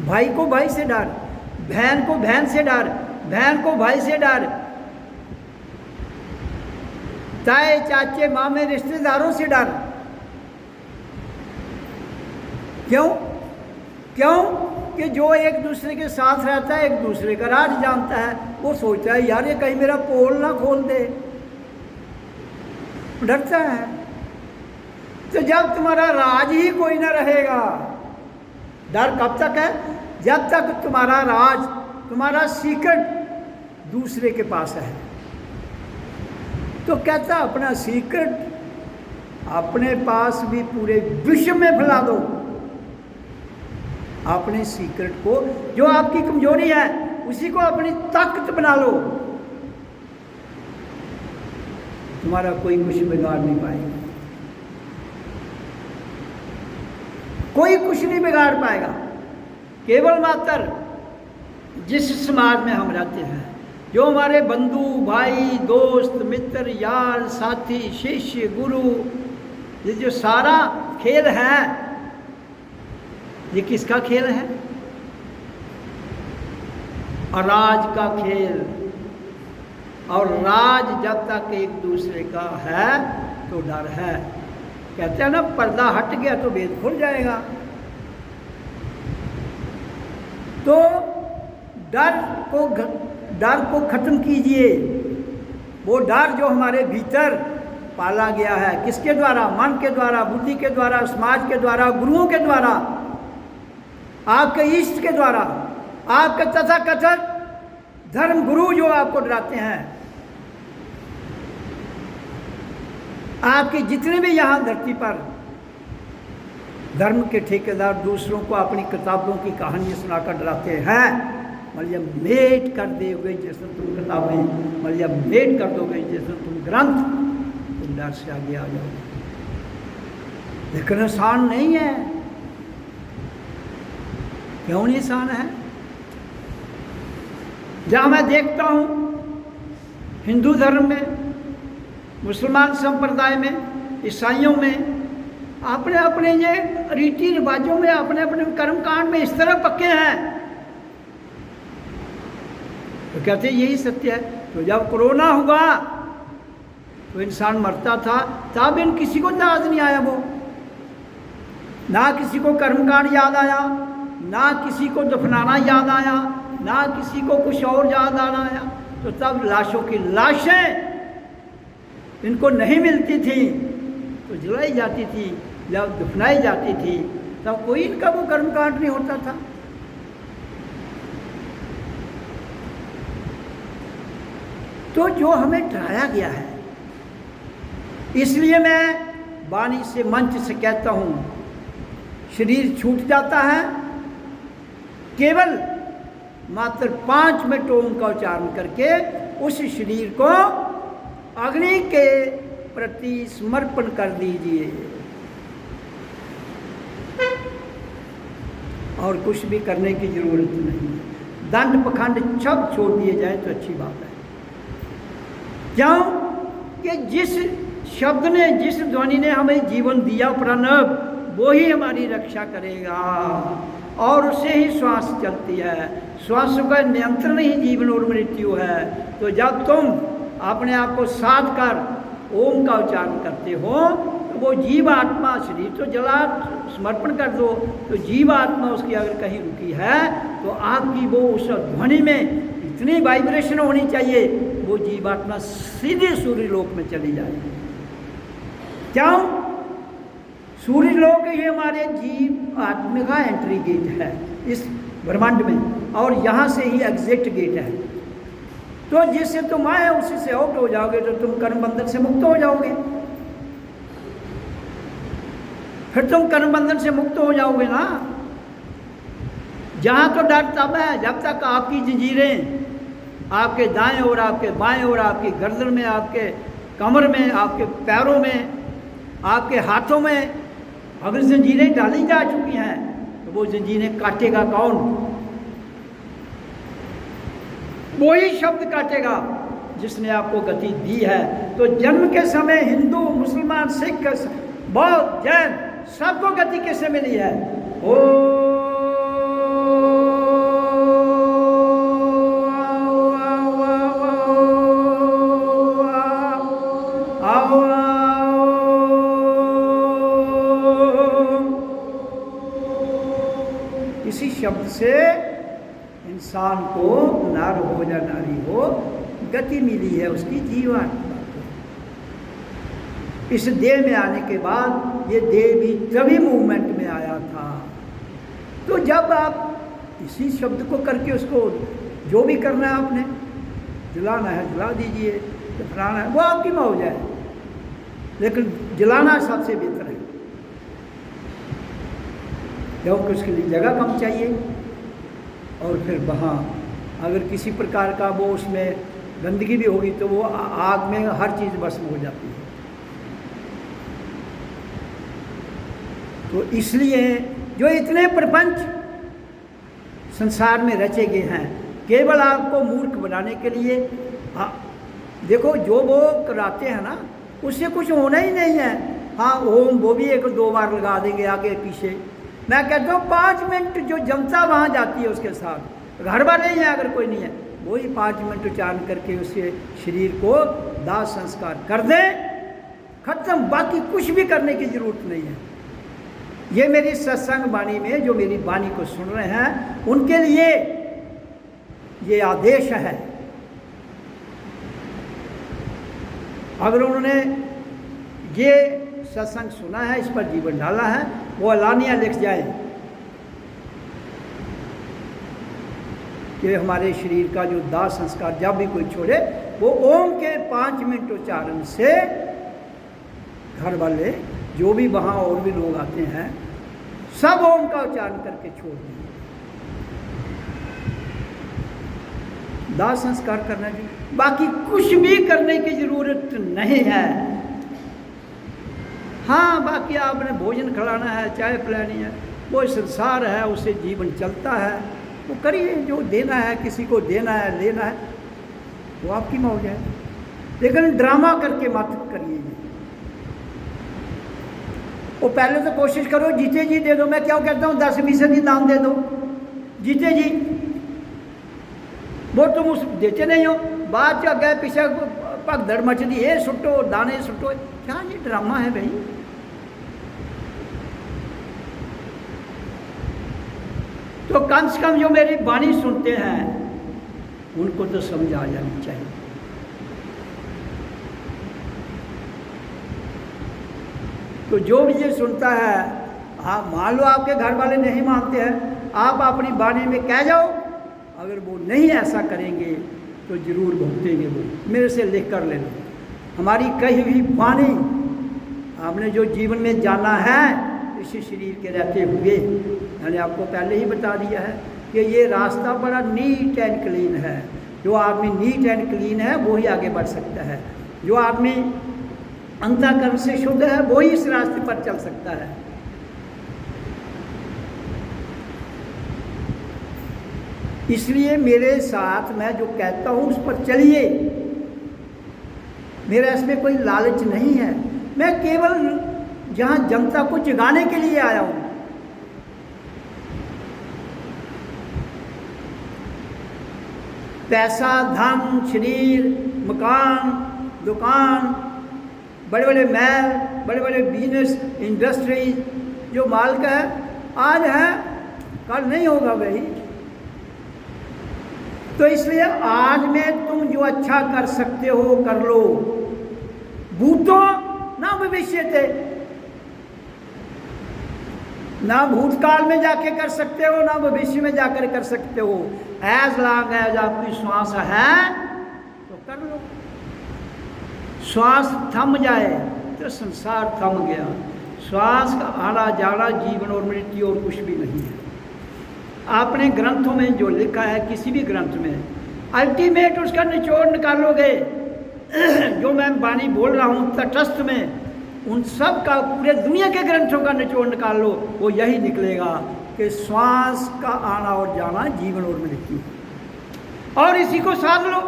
भाई को भाई से डर, बहन को बहन से डर, बहन को भाई से डर, ताए चाचे मामे रिश्तेदारों से डर। क्यों? क्यों? कि जो एक दूसरे के साथ रहता है, एक दूसरे का राज जानता है, वो सोचता है यार ये कहीं मेरा पोल ना खोल दे, डरता है। तो जब तुम्हारा राज ही कोई ना रहेगा, डर कब तक है? जब तक तुम्हारा राज, तुम्हारा सीक्रेट दूसरे के पास है। तो कहता अपना सीक्रेट अपने पास भी पूरे विश्व में फैला दो। अपने सीक्रेट को, जो आपकी कमजोरी है, उसी को अपनी ताकत बना लो। तुम्हारा कोई कुछ बिगाड़ नहीं पाएगा, कोई कुछ नहीं बिगाड़ पाएगा। केवल मात्र जिस समाज में हम रहते हैं, जो हमारे बंधु भाई दोस्त मित्र यार साथी शिष्य गुरु, ये जो सारा खेल है, ये किसका खेल है? राज का खेल। और राज जब तक एक दूसरे का है तो डर है। कहते हैं ना, पर्दा हट गया तो भेद खुल जाएगा। तो डर को खत्म कीजिए। वो डर जो हमारे भीतर पाला गया है, किसके द्वारा? मन के द्वारा, बुद्धि के द्वारा, समाज के द्वारा, गुरुओं के द्वारा, आपके इष्ट के द्वारा, आपके तथाकथित धर्म गुरु जो आपको डराते हैं, आपके जितने भी यहाँ धरती पर धर्म के ठेकेदार दूसरों को अपनी किताबों की कहानी सुनाकर डराते हैं, मतलब मेट कर दोगे जैसे तुम किताबें, मतलब मेट कर दोगे जैसे तुम ग्रंथ, तुम डर से आगे आ जाओगे। लेकिन आसान नहीं है। क्यों नहीं आसान है? जहाँ मैं देखता हूँ हिंदू धर्म में, मुसलमान संप्रदाय में, ईसाइयों में, अपने अपने ये रीति रिवाजों में, अपने अपने कर्मकांड में इस तरह पक्के हैं, तो कहते यही सत्य है। तो जब कोरोना हुआ तो इंसान मरता था, तब इन किसी को याद नहीं आया, वो ना किसी को कर्मकांड याद आया, ना किसी को दफनाना याद आया, ना किसी को कुछ और याद आया। तो तब लाशों की लाशें इनको नहीं मिलती थी तो जलाई जाती थी, जब दफनाई जाती थी तब कोई इनका वो कर्मकांड नहीं होता था। तो जो हमें डराया गया है, इसलिए मैं वाणी से, मंच से कहता हूँ, शरीर छूट जाता है, केवल मात्र 5 मिनट ओम का उच्चारण करके उस शरीर को अग्नि के प्रति समर्पण कर दीजिए, और कुछ भी करने की जरूरत नहीं है। दंड पखंड सब छोड़ दिए जाए तो अच्छी बात है। क्यों कि जिस शब्द ने, जिस ध्वनि ने हमें जीवन दिया प्रणव, वो ही हमारी रक्षा करेगा, और उससे ही श्वास चलती है। श्वास का नियंत्रण ही जीवन और मृत्यु है। तो जब तुम अपने आप को साध कर ओम का उच्चारण करते हो तो वो जीव आत्मा, शरीर तो जला समर्पण कर दो, तो जीव आत्मा उसकी अगर कहीं रुकी है तो आपकी वो उस ध्वनि में इतनी वाइब्रेशन होनी चाहिए, वो जीवात्मा सीधे सूर्य लोक में चली जाएगी। क्यों? सूर्य लोक ही हमारे जीव आत्मा का एंट्री गेट है इस ब्रह्मांड में, और यहाँ से ही एग्जिट गेट है। तो जिससे तुम आए उसी से आउट हो जाओगे तो तुम कर्म बंधन से मुक्त हो जाओगे। फिर तुम कर्म बंधन से मुक्त हो जाओगे ना। जहाँ तो डर तब है जब तक आपकी जंजीरें आपके दाएं और आपके बाएं और आपकी गर्दन में, आपके कमर में, आपके पैरों में, आपके हाथों में अगर जंजीरें डाली जा चुकी हैं तो वो जंजीरें काटेगा कौन? वही शब्द काटेगा जिसने आपको गति दी है। तो जन्म के समय हिंदू, मुसलमान, सिख, बौद्ध, जैन सबको गति कैसे मिली है? ओ इसी शब्द से इंसान को, नर हो या नारी हो, गति मिली है उसकी जीवात्मा को। इस देह में आने के बाद ये देह भी तभी मूवमेंट में आया था। तो जब आप इसी शब्द को करके उसको जो भी करना है, आपने जलाना है जला दीजिए, दफनाना है वो आपकी मौज है, लेकिन जलाना सबसे बेहतर है क्योंकि उसके लिए जगह कम चाहिए। और फिर वहाँ अगर किसी प्रकार का वो उसमें गंदगी भी होगी तो वो आग में हर चीज़ भस्म हो जाती है। तो इसलिए जो इतने प्रपंच संसार में रचे गए हैं केवल आपको मूर्ख बनाने के लिए। देखो जो वो कराते हैं ना उससे कुछ होना ही नहीं है। हाँ ओम वो भी 1-2 बार लगा देंगे आगे पीछे। मैं कहता हूँ 5 मिनट जो जनता वहाँ जाती है उसके साथ, घर बार नहीं है अगर कोई नहीं है, वही 5 मिनट उच्चारण करके उसके शरीर को दाह संस्कार कर दें, खत्म। बाकी कुछ भी करने की जरूरत नहीं है। ये मेरी सत्संग वाणी में जो मेरी वाणी को सुन रहे हैं उनके लिए ये आदेश है अगर उन्होंने ये सत्संग सुना है, इस पर जीवन डाला है, वो अलानिया लिख जाए कि हमारे शरीर का जो दाह संस्कार जब भी कोई छोड़े, वो ओम के 5 मिनट उच्चारण से घर वाले जो भी वहाँ और भी लोग आते हैं सब ओम का उच्चारण करके छोड़ दें। दाह संस्कार करना चाहिए, बाकी कुछ भी करने की जरूरत नहीं है। हाँ, बाकी आपने भोजन खिलाना है, चाय पिलानी है, वो संसार है, उससे जीवन चलता है, वो करिए। जो देना है, किसी को देना है, लेना है, वो आपकी मौज है, लेकिन ड्रामा करके मत करिए। वो पहले तो कोशिश करो जीते जी दे दो। मैं क्या कहता हूँ, 10% दान दे दो, जीते जी। वो तुम उस देते नहीं हो, बाद च अगे पीछे भगदड़ मचदी, ये सुट्टो, दाने सुट्टो, क्या ये ड्रामा है भाई? तो कम से कम जो मेरी वाणी सुनते हैं उनको तो समझ आ जानी चाहिए। तो जो भी ये सुनता है, हाँ, मान लो आपके घर वाले नहीं मानते हैं, आप अपनी वाणी में कह जाओ, अगर वो नहीं ऐसा करेंगे तो जरूर भुगतेंगे। वो मेरे से लिख कर ले लो। हमारी कही हुई वाणी आपने जो जीवन में जाना है इसी शरीर के रहते हुए, मैंने आपको पहले ही बता दिया है कि ये रास्ता बड़ा नीट एंड क्लीन है। जो आदमी नीट एंड क्लीन है वो ही आगे बढ़ सकता है। जो आदमी अंतःकरण से शुद्ध है वो ही इस रास्ते पर चल सकता है। इसलिए मेरे साथ मैं जो कहता हूँ उस पर चलिए। मेरा इसमें कोई लालच नहीं है, मैं केवल जहाँ जनता को जगाने के लिए आया हूँ। पैसा, धन, शरीर, मकान, दुकान, बड़े बड़े महल, बड़े बड़े बिजनेस, इंडस्ट्री जो माल का है, आज है कल नहीं होगा भाई। तो इसलिए आज में तुम जो अच्छा कर सकते हो कर लो। भूतो ना भविष्य थे, ना भूतकाल में जाके कर सकते हो, ना भविष्य में जाकर कर सकते हो। एज लॉन्ग एज आपकी श्वास है तो कर लो। श्वास थम जाए तो संसार थम गया। श्वास का आना जाना जीवन और मृत्यु और कुछ भी नहीं है। आपने ग्रंथों में जो लिखा है, किसी भी ग्रंथ में अल्टीमेट उसका निचोड़ निकालोगे। जो मैं वाणी बोल रहा हूँ तटस्थ में, उन सब का, पूरे दुनिया के ग्रंथों का निचोड़ निकाल लो, वो यही निकलेगा कि श्वास का आना और जाना जीवन और मृत्यु, और इसी को साध लो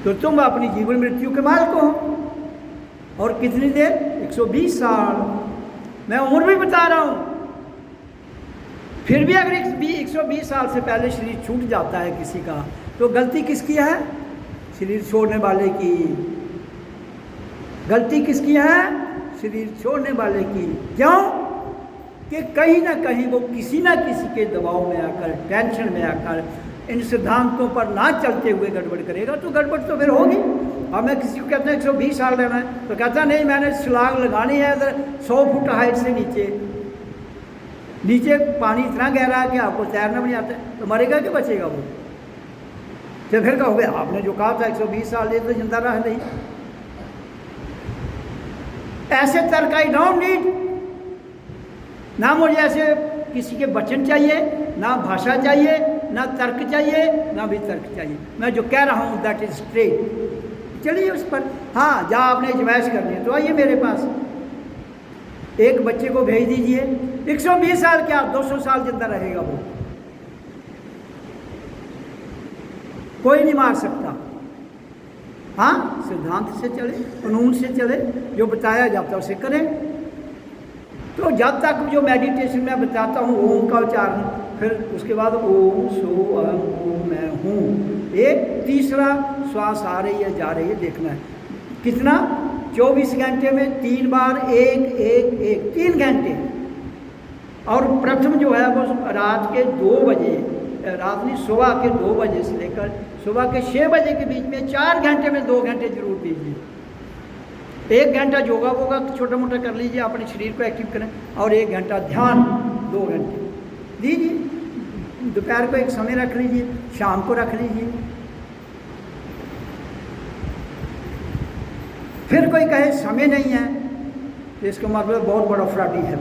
तो तुम अपनी जीवन मृत्यु के मालिक हो। और कितनी देर? 120 साल। मैं उम्र भी बता रहा हूँ। फिर भी अगर 120 साल से पहले शरीर छूट जाता है किसी का, तो गलती किसकी है? शरीर छोड़ने वाले की। गलती किसकी है? शरीर छोड़ने वाले की। क्यों? कि कहीं ना कहीं वो किसी ना किसी के दबाव में आकर, टेंशन में आकर, इन सिद्धांतों पर ना चलते हुए गड़बड़ करेगा, तो गड़बड़ तो फिर होगी। अब मैं किसी को कहता हूँ 120 साल रहना है, तो कहता नहीं, मैंने छलांग लगानी है 100 फुट हाइट से नीचे पानी इतना गहरा है कि आपको तैरना भी नहीं आता, तो मरेगा कि बचेगा वो? तो फिर कहोगे आपने जो कहा था 120 साल, ये तो जिंदा रहा नहीं। ऐसे तर्क आई डोंट नीड। ना मुझे ऐसे किसी के वचन चाहिए, ना भाषा चाहिए, ना तर्क चाहिए, ना भी तर्क चाहिए। मैं जो कह रहा हूँ दैट इज स्ट्रेट। चलिए उस पर। हाँ, जहाँ आपने इजमाइश करनी है तो आइए मेरे पास। एक बच्चे को भेज दीजिए, 120 साल क्या 200 साल जिंदा रहेगा वो, कोई नहीं मार सकता। हाँ, सिद्धांत से चले, कानून से चले, जो बताया जाता है उसे करें। तो जब तक जो मेडिटेशन में बताता हूँ ओम का उच्चारण, फिर उसके बाद ओम सो अहम ओम मैं हूँ। एक तीसरा श्वास आ रही है जा रही है देखना है। कितना? 24 घंटे में 3 बार, 1 1 1 3 घंटे। और प्रथम जो है वो रात के 2 बजे, रात नहीं सुबह के 2 बजे से लेकर सुबह के 6 बजे के बीच में 4 घंटे में 2 घंटे जरूर पीजिए। 1 घंटा योगा वोगा छोटा मोटा कर लीजिए, अपने शरीर को एक्टिव करें, और 1 घंटा ध्यान 2 घंटे दीजिए। दोपहर को एक समय रख लीजिए, शाम को रख लीजिए। फिर कोई कहे समय नहीं है तो इसका मतलब बहुत बड़ा फ्रॉडी है।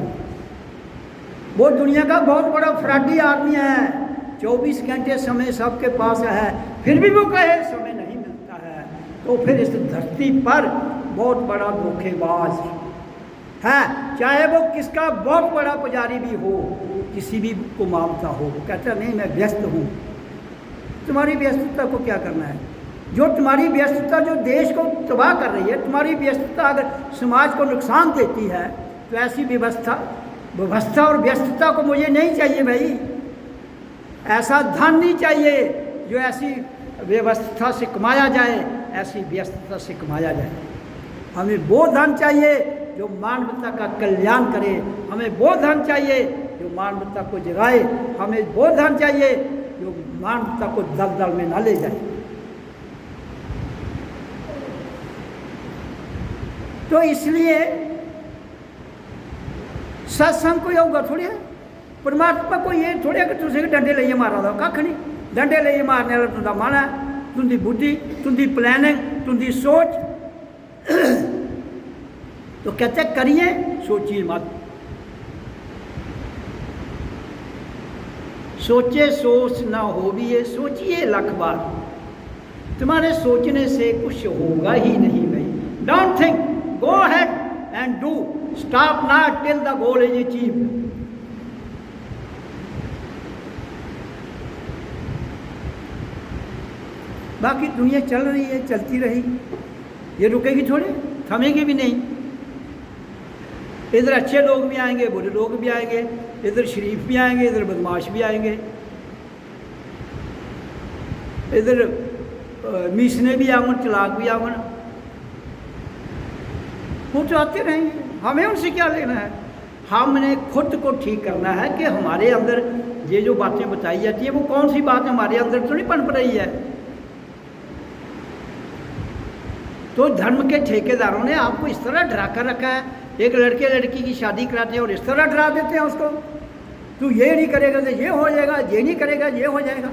वो दुनिया का बहुत बड़ा फ्रॉडी आदमी है। 24 घंटे समय सबके पास है, फिर भी वो कहे समय नहीं मिलता है, तो फिर इस धरती पर बहुत बड़ा धोखेबाज है। चाहे वो किसका बहुत बड़ा पुजारी भी हो, किसी भी को मानता हो, वो कहता नहीं मैं व्यस्त हूँ। तुम्हारी व्यस्तता को क्या करना है? जो तुम्हारी व्यस्तता जो देश को तबाह कर रही है, तुम्हारी व्यस्तता अगर समाज को नुकसान देती है, तो ऐसी व्यवस्था और व्यस्तता को मुझे नहीं चाहिए भाई। ऐसा धन नहीं चाहिए जो ऐसी व्यवस्था से कमाया जाए, ऐसी व्यस्तता से कमाया जाए। हमें वो धन चाहिए जो मानवता का कल्याण करे, हमें वो धन चाहिए जो मानवता को जगाए, हमें वो धन चाहिए जो मानवता को दलदल में न ले जाए। तो इसलिए सत्संग को होगा थोड़ी है, परमात्मा को ये थोड़े कि तुझे डंडे लेइए मारा दो, कख नहीं। डंडे लेइए मारने वाला तुंदा मन है, तुंदी बुद्धि, तुंदी प्लानिंग, तुंदी सोच। तो कहते करिए, सोचिए मत। सोचे सोच ना हो भी ये, सोचिए लाख बार। तुम्हारे सोचने से कुछ होगा ही नहीं भाई। Don't think, go ahead and do, stop not till the goal is achieved. बाकी दुनिया चल रही है, चलती रही, ये रुकेगी थोड़ी, थमेगी भी नहीं। इधर अच्छे लोग भी आएंगे, बुरे लोग भी आएंगे, इधर शरीफ भी आएंगे, इधर बदमाश भी आएंगे, इधर मीसने भी आवन, चलाक भी आवन, वो तो आते रहेंगे। हमें उनसे क्या लेना है? हमने खुद को ठीक करना है कि हमारे अंदर ये जो बातें बताई जाती है वो कौन सी बात हमारे अंदर तो नहीं पनप रही है। तो धर्म के ठेकेदारों ने आपको इस तरह डरा कर रखा है। एक लड़के लड़की की शादी कराते हैं और इस तरह डरा देते हैं उसको, तू ये नहीं करेगा तो ये हो जाएगा, ये नहीं करेगा ये हो जाएगा।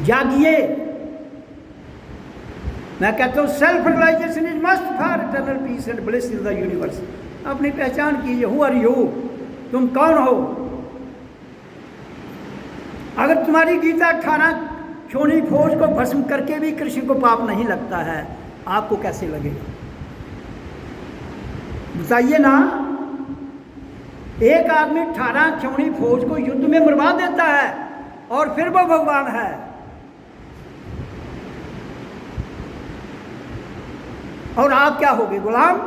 जागिए। मैं कहता हूँ self realisation is must for eternal peace and bliss in the universe. अपनी पहचान कीजिए, हु आर यू, तुम कौन हो। अगर तुम्हारी गीता 18 क्षोणी फौज को भस्म करके भी कृष्ण को पाप नहीं लगता है, आपको कैसे लगेगा? बताइए ना। एक आदमी 18 क्षोणी फौज को युद्ध में मरवा देता है और फिर वो भगवान है। और आप क्या होगे? गुलाम।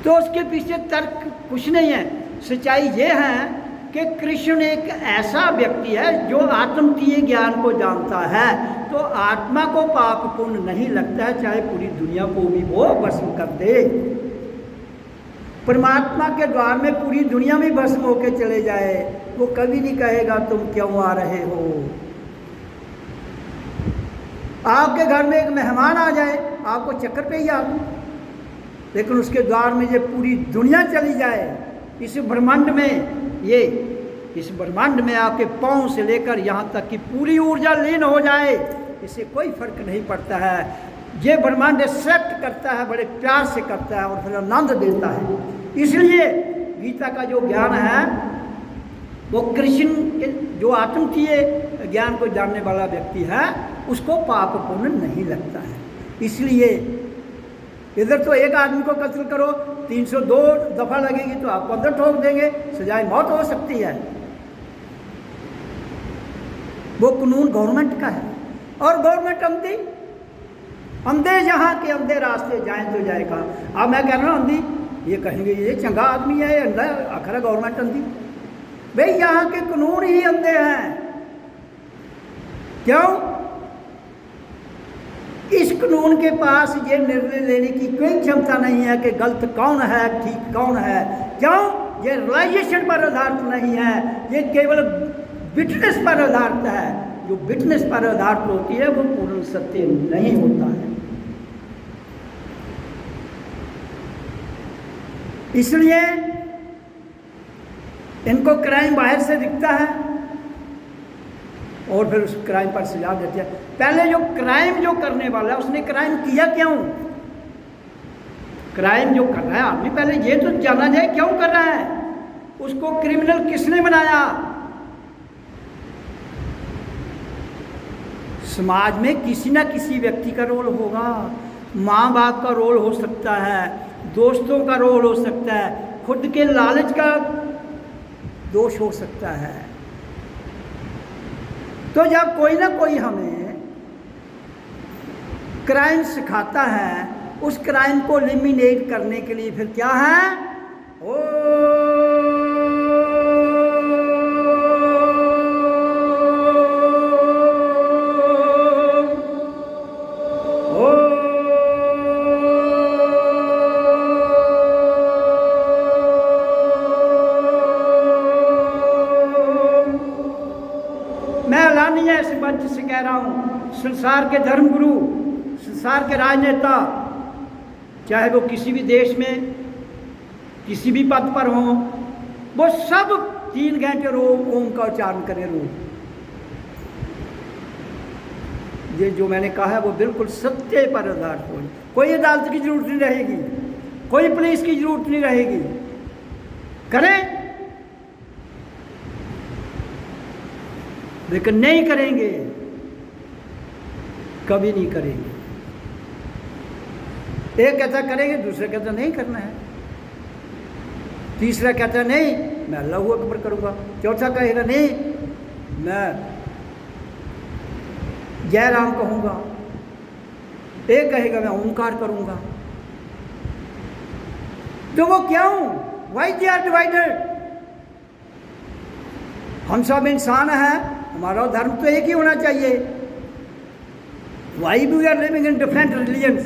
तो उसके पीछे तर्क कुछ नहीं है। सच्चाई ये है कि कृष्ण एक ऐसा व्यक्ति है जो आत्मतीय ज्ञान को जानता है, तो आत्मा को पाप पुण्य नहीं लगता है, चाहे पूरी दुनिया को भी वो भस्म कर दे। परमात्मा के द्वार में पूरी दुनिया में भस्म होके चले जाए, वो कभी नहीं कहेगा तुम क्यों आ रहे हो। आपके घर में एक मेहमान आ जाए, आपको चक्कर पे ही आ, लेकिन उसके द्वार में ये पूरी दुनिया चली जाए, इस ब्रह्मांड में, ये इस ब्रह्मांड में आपके पाँव से लेकर यहाँ तक कि पूरी ऊर्जा लीन हो जाए, इससे कोई फर्क नहीं पड़ता है। ये ब्रह्मांड एक्सेप्ट करता है, बड़े प्यार से करता है और फिर आनंद देता है। इसलिए गीता का जो ज्ञान है वो कृष्ण के जो आत्मतीय ज्ञान को जानने वाला व्यक्ति है उसको पाप पुण्य नहीं लगता है। इसलिए इधर तो एक आदमी को कत्ल करो, 302 दफा लगेगी तो आपको अंदर ठोक देंगे, सजाए मौत हो सकती है। वो कानून गवर्नमेंट का है और गवर्नमेंट अंधी, अंधे जहाँ के अंधे रास्ते जाएं तो जाए कहाँ। अब मैं कह रहा हूँ अंधी, ये कहेंगे ये चंगा आदमी है, ये अंधा, आखिर गवर्नमेंट अंधी। भाई यहाँ के कानून ही अंधे हैं। क्यों? इस कानून के पास ये निर्णय लेने की कोई क्षमता नहीं है कि गलत कौन है ठीक कौन है। क्यों? ये रियलाइजेशन पर आधारित नहीं है, ये केवल विटनेस पर आधारित है। जो विटनेस पर आधारित होती है वो पूर्ण सत्य नहीं होता है। इसलिए इनको क्राइम बाहर से दिखता है और फिर उस क्राइम पर सजा देते हैं। पहले जो क्राइम जो करने वाला है उसने क्राइम किया क्यों? क्राइम जो कर रहा है आदमी पहले ये तो जाना जाए क्यों कर रहा है, उसको क्रिमिनल किसने बनाया। समाज में किसी ना किसी व्यक्ति का रोल होगा, माँ बाप का रोल हो सकता है, दोस्तों का रोल हो सकता है, खुद के लालच का दोष हो सकता है। तो जब कोई ना कोई हमें क्राइम सिखाता है, उस क्राइम को एलिमिनेट करने के लिए फिर क्या है, से कह रहा हूं, संसार के धर्मगुरु, संसार के राजनेता, चाहे वो किसी भी देश में किसी भी पद पर हों, वो सब 3 घंटे ओम का उच्चारण करें रोज। ये जो मैंने कहा है वो बिल्कुल सत्य पर आधारित हो। कोई अदालत की जरूरत नहीं रहेगी, कोई पुलिस की जरूरत नहीं रहेगी। करें, लेकिन नहीं करेंगे, कभी नहीं करेंगे। एक कहता करेंगे, दूसरा कहता नहीं करना है, तीसरा कहता नहीं मैं अल्लाहू अकबर करूंगा, चौथा कहेगा नहीं मैं जय राम कहूंगा, एक कहेगा मैं ओंकार करूंगा। तो वो क्यों? Why they are divided? हम सब इंसान हैं, हमारा धर्म तो एक ही होना चाहिए। Why we are living in different religions?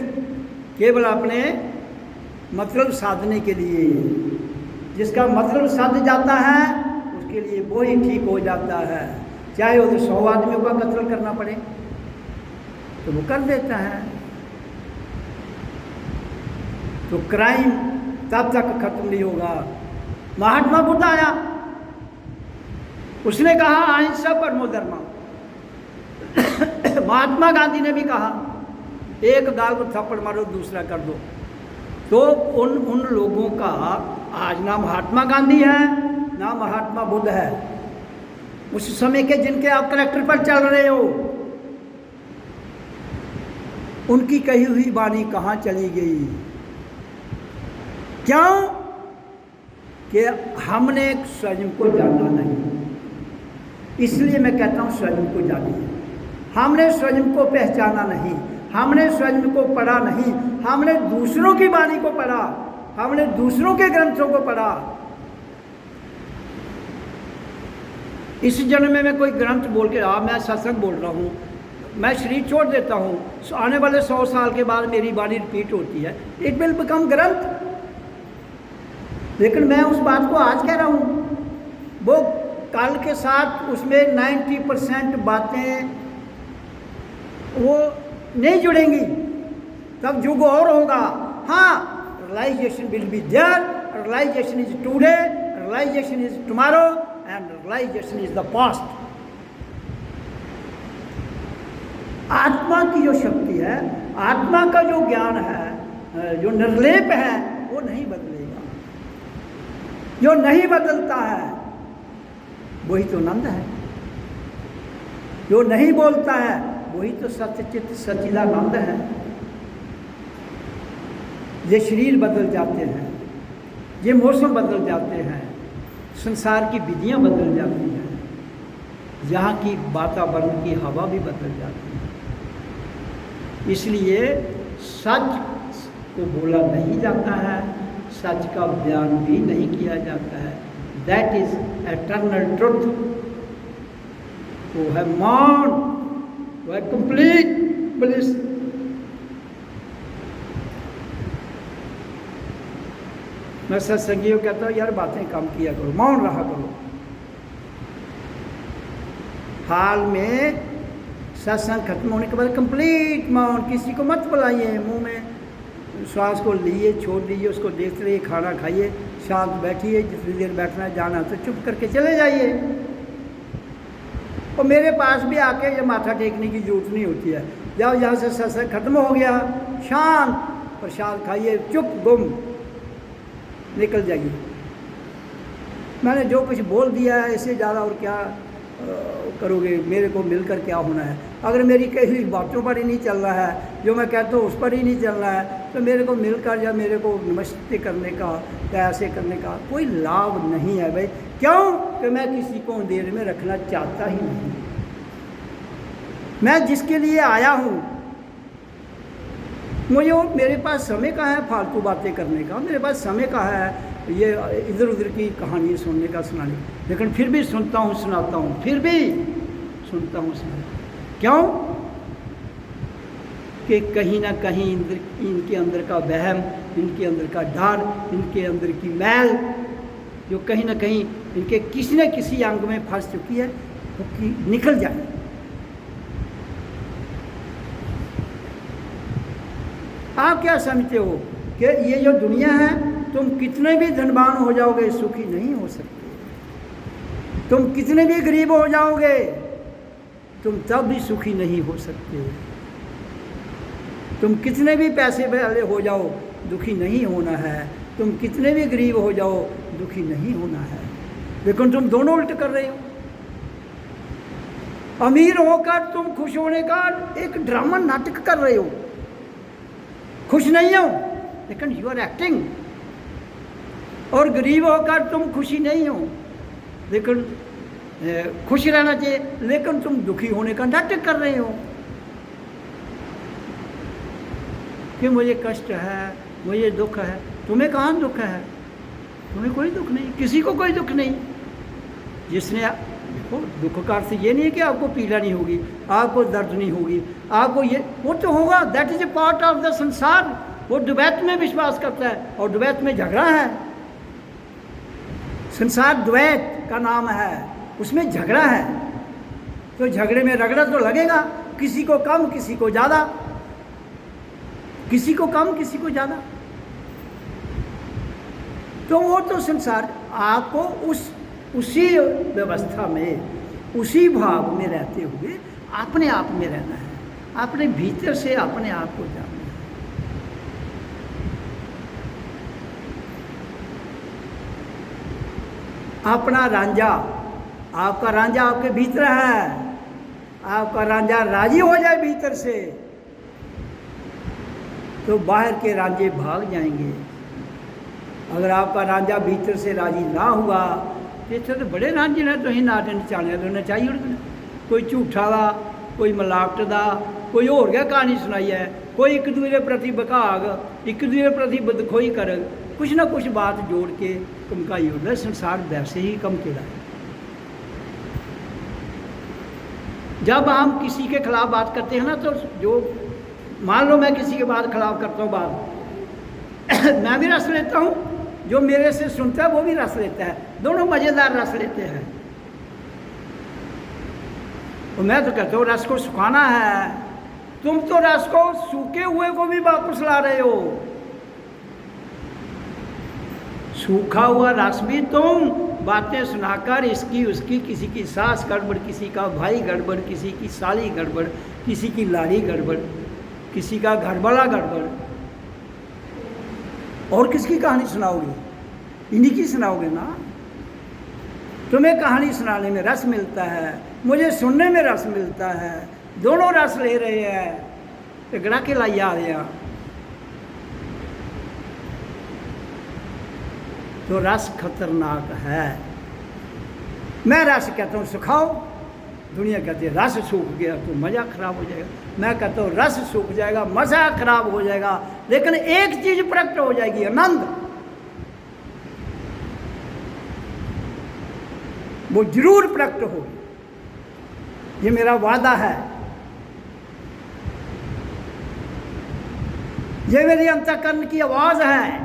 केवल अपने मतलब साधने के लिए। जिसका मतलब साध जाता है उसके लिए वो ही ठीक हो जाता है। चाहे उसे 100 आदमियों का कत्ल करना पड़े तो वो कर देता है। तो क्राइम तब तक खत्म नहीं होगा। महात्मा बुद्ध आया, उसने कहा अहिंसा परमो धर्म। महात्मा गांधी ने भी कहा एक गाल को थप्पड़ मारो दूसरा कर दो। तो उन लोगों का आज ना महात्मा गांधी है ना महात्मा बुद्ध है। उस समय के जिनके आप करेक्टर पर चल रहे हो, उनकी कही हुई वाणी कहाँ चली गई? क्यों? कि हमने स्वयं को जाना नहीं। इसलिए मैं कहता हूँ स्वयं को जानिए। हमने स्वयं को पहचाना नहीं, हमने स्वयं को पढ़ा नहीं, हमने दूसरों की वाणी को पढ़ा, हमने दूसरों के ग्रंथों को पढ़ा। इस जन्म में मैं कोई ग्रंथ बोल के मैं सत्संग बोल रहा हूँ, मैं शरीर छोड़ देता हूँ, आने वाले 100 साल के बाद मेरी वाणी रिपीट होती है, इट विल बिकम ग्रंथ। लेकिन मैं उस बात को आज कह रहा हूँ, वो कल के साथ उसमें 90% बातें वो नहीं जुड़ेंगी। तब युग और होगा। हाँ, realisation will be there, realisation is today, realisation is tomorrow and realisation is the past. आत्मा की जो शक्ति है, आत्मा का जो ज्ञान है, जो निर्लेप है, वो नहीं बदलेगा। जो नहीं बदलता है वही तो नंद है। जो नहीं बोलता है वही तो सत्यचित सचिदानंद है। ये शरीर बदल जाते हैं, ये मौसम बदल जाते हैं, संसार की विधियां बदल जाती हैं, यहाँ की वातावरण की हवा भी बदल जाती है। इसलिए सच को बोला नहीं जाता है, सच का बयान भी नहीं किया जाता है। That is eternal truth. वो है मौन, वो है कंप्लीट ब्लिस। मैं सत्संगियों कहता हूँ यार बातें कम किया करो, मौन रहा करो। हाल में सत्संग खत्म होने के बाद कंप्लीट मौन, किसी को मत बुलाइए, मुंह में श्वास को लिए छोड़ दीजिए, उसको देखते रहिए, खाना खाइए, शांत बैठिए, जितनी देर बैठना है, जाना तो चुप करके चले जाइए। और मेरे पास भी आके ये माथा टेकने की जरूरत नहीं होती है। जब यहाँ से सत्संग खत्म हो गया, शांत प्रसाद खाइए, चुप गुम निकल जाइए। मैंने जो कुछ बोल दिया है, इससे ज़्यादा और क्या करोगे? मेरे को मिलकर क्या होना है? अगर मेरी कई बातों पर ही नहीं चल रहा है, जो मैं कहता हूँ उस पर ही नहीं चल रहा है, तो मेरे को मिलकर या मेरे को नमस्ते करने का या ऐसे करने का कोई लाभ नहीं है भाई। क्यों? कि मैं किसी को अंधेरे में रखना चाहता ही नहीं। मैं जिसके लिए आया हूँ, मुझे मेरे पास समय का है फालतू बातें करने का, मेरे पास समय का है ये इधर उधर की कहानी सुनने का, सुनाने, लेकिन फिर भी सुनता हूँ, सुनाता हूँ, फिर भी सुनता हूँ, सुनाता हूँ। क्यों? कि कहीं ना कहीं इनके अंदर का वहम, इनके अंदर का डर, इनके अंदर की मैल जो कहीं ना कहीं इनके किसी न किसी अंग में फंस चुकी है, वो निकल जाए। आप क्या समझते हो कि ये जो दुनिया है, तुम कितने भी धनवान हो जाओगे सुखी नहीं हो सकते। तुम कितने भी गरीब हो जाओगे, तुम तब भी सुखी नहीं हो सकते। तुम कितने भी पैसे वाले हो जाओ, दुखी नहीं होना है। तुम कितने भी गरीब हो जाओ, दुखी नहीं होना है। लेकिन तुम दोनों उल्ट कर रहे हो। अमीर होकर तुम खुश होने का एक ड्रामा नाटक कर रहे हो। खुश नहीं हो लेकिन यू आर एक्टिंग। और गरीब होकर तुम खुशी नहीं हो, लेकिन खुश रहना चाहिए, लेकिन तुम दुखी होने का नाटक कर रहे हो कि मुझे कष्ट है, मुझे दुख है। तुम्हें कहाँ दुख है? तुम्हें कोई दुख नहीं, किसी को कोई दुख नहीं। जिसने देखो, दुख का अर्थ ये नहीं है कि आपको पीड़ा नहीं होगी, आपको दर्द नहीं होगी, आपको ये वो तो होगा, that is a part of the संसार। वो द्वैत में विश्वास करता है और द्वैत में झगड़ा है। संसार द्वैत का नाम है, उसमें झगड़ा है, तो झगड़े में रगड़ा तो लगेगा, किसी को कम किसी को ज़्यादा, किसी को कम किसी को ज़्यादा। तो वो तो संसार, आपको उसी व्यवस्था में, उसी भाव में रहते हुए अपने आप में रहना है, अपने भीतर से अपने आप को जानना है। अपना रांझा, आपका रांझा आपके भीतर है। आपका रांझा राजी हो जाए भीतर से, तो बाहर के रांझे भाग जाएंगे। अगर आपका रांझा भीतर से राजी ना हुआ, तो बड़े रांझे ने तो नाटे नचाने तो नचाई उड़ना। कोई झूठा दा, कोई मिलावट दा, कोई होर गै कहानी सुनाई है, कोई एक दूसरे प्रति बघाग, एक दूसरे प्रति बदखोई कर, कुछ ना कुछ बात जोड़ के कमकाई उड़ना। संसार वैसे ही कम केड़ा है। जब हम किसी के खिलाफ बात करते हैं ना, तो जो मान लो मैं किसी के बात खिलाफ करता हूँ बात मैं भी रस लेता हूँ, जो मेरे से सुनता है वो भी रस लेता है, दोनों मज़ेदार रस लेते हैं। और मैं तो कहता हूँ रस को सुखाना है। तुम तो रस को सूखे हुए को भी वापस ला रहे हो। सूखा हुआ रस भी तुम बातें सुनाकर इसकी उसकी, किसी की सास गड़बड़, किसी का भाई गड़बड़, किसी की साली गड़बड़, किसी की लाड़ी गड़बड़, किसी का घरवाला गड़बड़, और किसकी कहानी सुनाओगे? इन्हीं की सुनाओगे ना। तुम्हें कहानी सुनाने में रस मिलता है, मुझे सुनने में रस मिलता है, दोनों रस ले रहे हैं। गड़ा के लाई आ रहे हैं, तो रस खतरनाक है। मैं रस कहता हूँ सुखाओ, दुनिया कहती है रस सूख गया तो मज़ा खराब हो जाएगा। मैं कहता हूँ रस सूख जाएगा, मज़ा खराब हो जाएगा, लेकिन एक चीज़ प्रकट हो जाएगी, आनंद। वो जरूर प्रकट होगी, ये मेरा वादा है, ये मेरी अंतःकरण की आवाज़ है।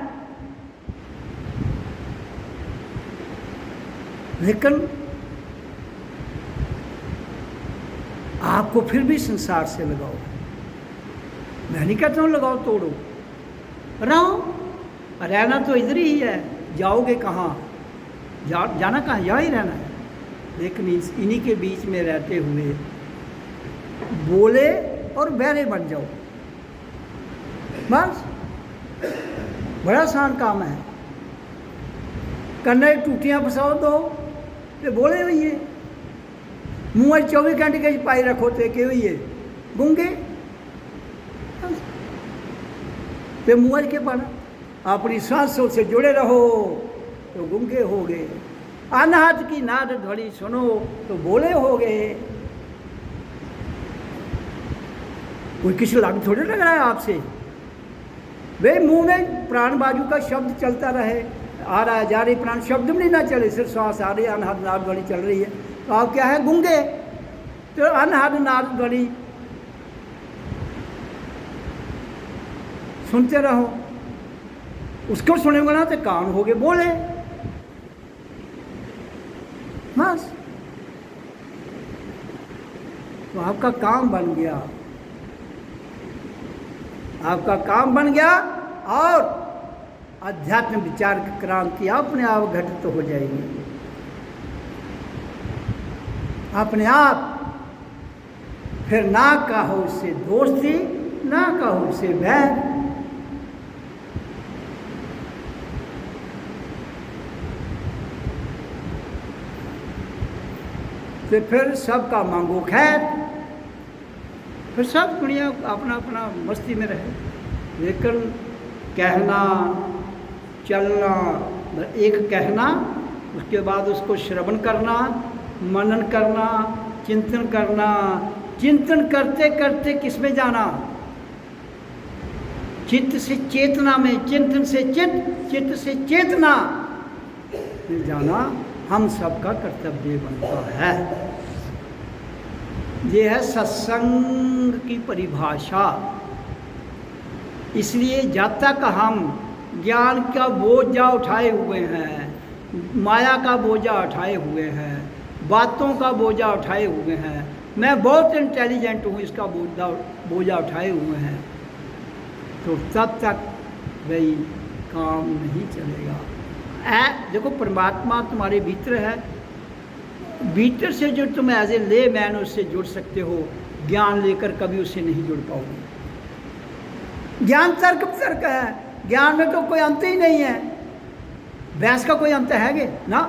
लेकिन आपको फिर भी संसार से लगाओ। मैं नहीं कहता हूँ लगाओ तोड़ो, रहो, रहना तो इधर ही है, जाओगे कहाँ, जाना कहाँ, यहाँ ही रहना है। लेकिन इन्हीं के बीच में रहते हुए बोले और बहरे बन जाओ, बस। बड़ा आसान काम है। कन्ने टूटियाँ फसाओ दो तो बोले हुई है, मुँह 24 घंटे के पाई रखो तो के हुई है गूंगे तो मुँह के पाना। अपनी सांसों से जुड़े रहो तो गूंगे हो गए। अनहद की नाद ध्वनि सुनो तो बोले हो गए। कोई किसी लाग थोड़े लग रहा है आपसे। वे मुंह में प्राण बाजू का शब्द चलता रहे, आ रहा है जा रही, प्राण शब्द में ना चले, सिर्फ श्वास आ रही है, अनहद नाद ध्वनि चल रही है, तो आप क्या है गूंगे। तो अनहद नाद ध्वनि सुनते रहो, उसको सुनेंगे ना तो कान हो गए बोले, बस। तो आपका काम बन गया, आपका काम बन गया और अध्यात्म विचार की क्रांति अपने आप घटित हो जाएगी, अपने आप। फिर ना कहो उससे दोस्ती, ना कहो उससे बैर। तो फिर सबका मांगो खैर, फिर सब दुनिया अपना अपना मस्ती में रहे। लेकिन कहना चलना, एक कहना, उसके बाद उसको श्रवण करना, मनन करना, चिंतन करना, चिंतन करते करते किस में जाना, चित्त से चेतना में, चिंतन से चित्त, चित्त से चेतना में जाना हम सबका कर्तव्य बनता है। ये है सत्संग की परिभाषा। इसलिए जब तक हम ज्ञान का बोझा उठाए हुए हैं, माया का बोझा उठाए हुए हैं, बातों का बोझा उठाए हुए हैं, मैं बहुत इंटेलिजेंट हूँ, इसका बोझा उठाए हुए हैं, तो तब तक वही काम नहीं चलेगा। देखो परमात्मा तुम्हारे भीतर है, भीतर से जो तुम एज ए ले मैन उससे जुड़ सकते हो, ज्ञान लेकर कभी उससे नहीं जुड़ पाओगे। ज्ञान तर्क तर्क है, ज्ञान में तो कोई अंत ही नहीं है, बहस का कोई अंत है ना।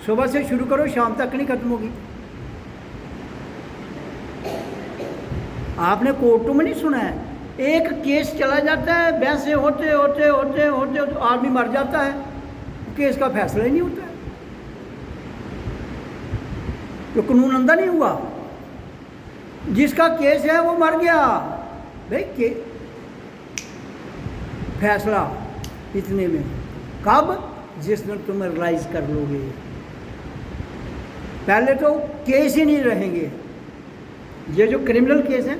सुबह से शुरू करो शाम तक नहीं खत्म होगी। आपने कोर्टों में नहीं सुना है, एक केस चला जाता है, बहस होते होते होते होते होते आदमी मर जाता है, केस का फैसला ही नहीं होता है, तो कानून अंदर नहीं हुआ। जिसका केस है वो मर गया भाई, के फैसला इतने में कब, जिस दिन तुम रियलाइज कर लोगे। पहले तो केस ही नहीं रहेंगे। ये जो क्रिमिनल केस है,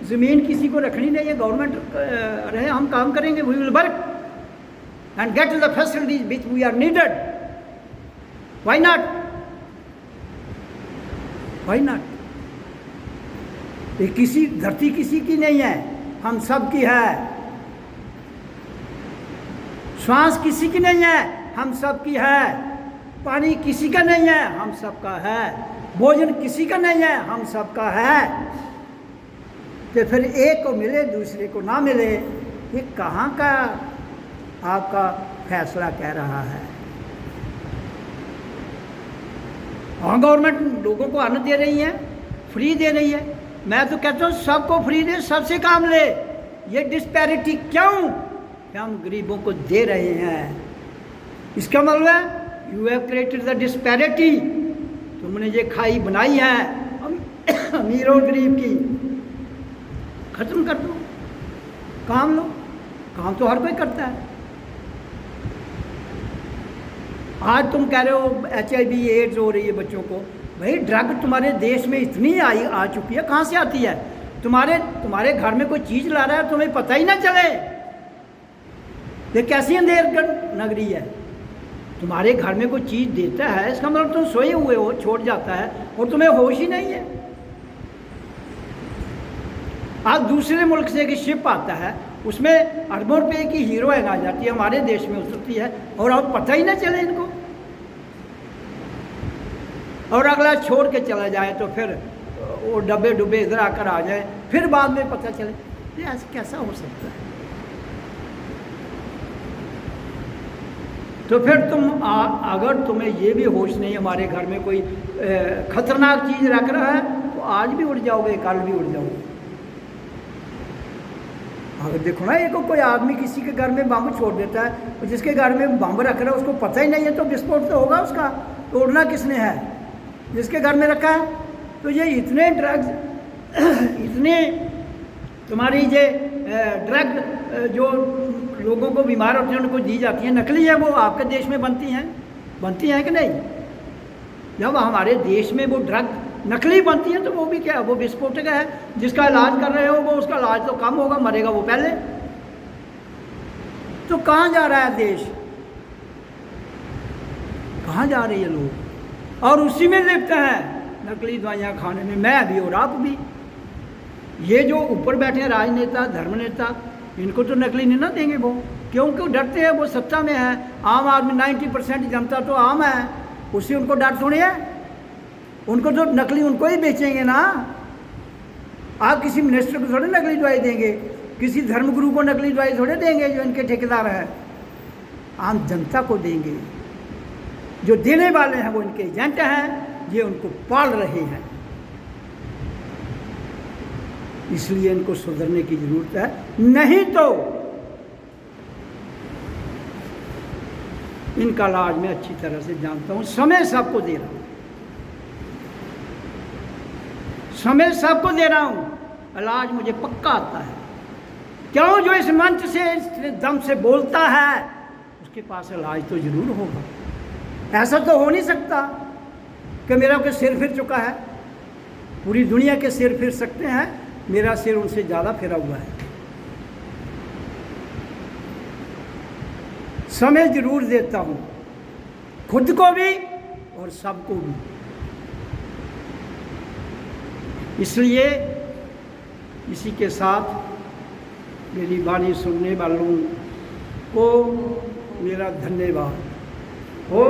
ज़मीन किसी को रखनी नहीं है, गवर्नमेंट रहे, हम काम करेंगे, we will work and get the facilities which we are needed. Why not? Why not? ये किसी धरती किसी की नहीं है, हम सब की है। श्वास किसी की नहीं है, हम सब की है। पानी किसी का नहीं है, हम सबका है। भोजन किसी का नहीं है, हम सबका है। तो फिर एक को मिले दूसरे को ना मिले, ये कहाँ का आपका फैसला कह रहा है। हाँ, गवर्नमेंट लोगों को अन्न दे रही है, फ्री दे रही है। मैं तो कहता हूँ सबको फ्री दे, सबसे काम ले। ये डिस्पैरिटी क्यों कि हम गरीबों को दे रहे हैं? इसका मतलब है you have created the disparity. तुमने ये खाई बनाई है अमीर और गरीब की, खत्म कर दो, काम लो। काम तो हर कोई करता है। आज तुम कह रहे हो HIV एड्स हो रही है बच्चों को, भाई ड्रग तुम्हारे देश में इतनी आ चुकी है, कहाँ से आती है? तुम्हारे घर में कोई चीज़ ला रहा है, तुम्हें पता ही ना चले। ये कैसी अंधेर नगरी है? तुम्हारे घर में कोई चीज़ देता है, इसका मतलब तुम सोए हुए हो, छोड़ जाता है और तुम्हें होश ही नहीं है। आज दूसरे मुल्क से एक शिप आता है, उसमें अरबों रुपये की हीरोइन आ जाती है, हमारे देश में उतरती है और अब पता ही ना चले इनको, और अगला छोड़ के चला जाए तो फिर वो डब्बे डुब्बे इधर आकर आ जाए, फिर बाद में पता चले। ये ऐसा कैसा हो सकता है? तो फिर तुम अगर तुम्हें ये भी होश नहीं हमारे घर में कोई खतरनाक चीज़ रख रहा है तो आज भी उड़ जाओगे, कल भी उड़ जाओगे। अगर देखो ना, एक कोई आदमी किसी के घर में बम छोड़ देता है, और जिसके घर में बम रख रहा है उसको पता ही नहीं है, तो विस्फोट तो होगा उसका। तो उड़ना किसने है? जिसके घर में रखा है। तो ये इतने ड्रग्स इतने तुम्हारी ये ड्रग जो लोगों को बीमार होते हैं उनको दी जाती है, नकली है, वो आपके देश में बनती हैं कि नहीं? जब हमारे देश में वो ड्रग नकली बनती है तो वो भी क्या है, वो विस्फोटक है। जिसका इलाज कर रहे हो वो, उसका इलाज तो कम होगा, मरेगा वो पहले। तो कहाँ जा रहा है देश? कहाँ जा रहे हैं लोग? और उसी में लिप्त हैं नकली दवाइयाँ खाने में, मैं भी और आप भी। ये जो ऊपर बैठे हैं राजनेता, धर्म नेता, इनको तो नकली नहीं ना देंगे वो, क्योंकि डरते हैं, वो सत्ता में है। आम आदमी 90% जनता तो आम है, उससे उनको डर थोड़ी है। उनको तो नकली उनको ही बेचेंगे ना। आप किसी मिनिस्टर को थोड़े नकली दवाई देंगे, किसी धर्मगुरु को नकली दवाई थोड़े देंगे जो इनके ठेकेदार हैं। आम जनता को देंगे। जो देने वाले हैं वो इनके एजेंट हैं, ये उनको पाल रहे हैं। इसलिए इनको सुधरने की जरूरत है, नहीं तो इनका इलाज मैं अच्छी तरह से जानता हूं। समय सबको दे रहा हूं, समय सबको दे रहा हूं, इलाज मुझे पक्का आता है। क्यों? जो इस मंच से इस दम से बोलता है उसके पास इलाज तो जरूर होगा। ऐसा तो हो नहीं सकता कि मेरा कोई सिर फिर चुका है। पूरी दुनिया के सिर फिर सकते हैं, मेरा सिर उनसे ज़्यादा फिरा हुआ है। समय जरूर देता हूँ, खुद को भी और सबको भी। इसलिए इसी के साथ मेरी वाणी सुनने वालों को मेरा धन्यवाद। ओ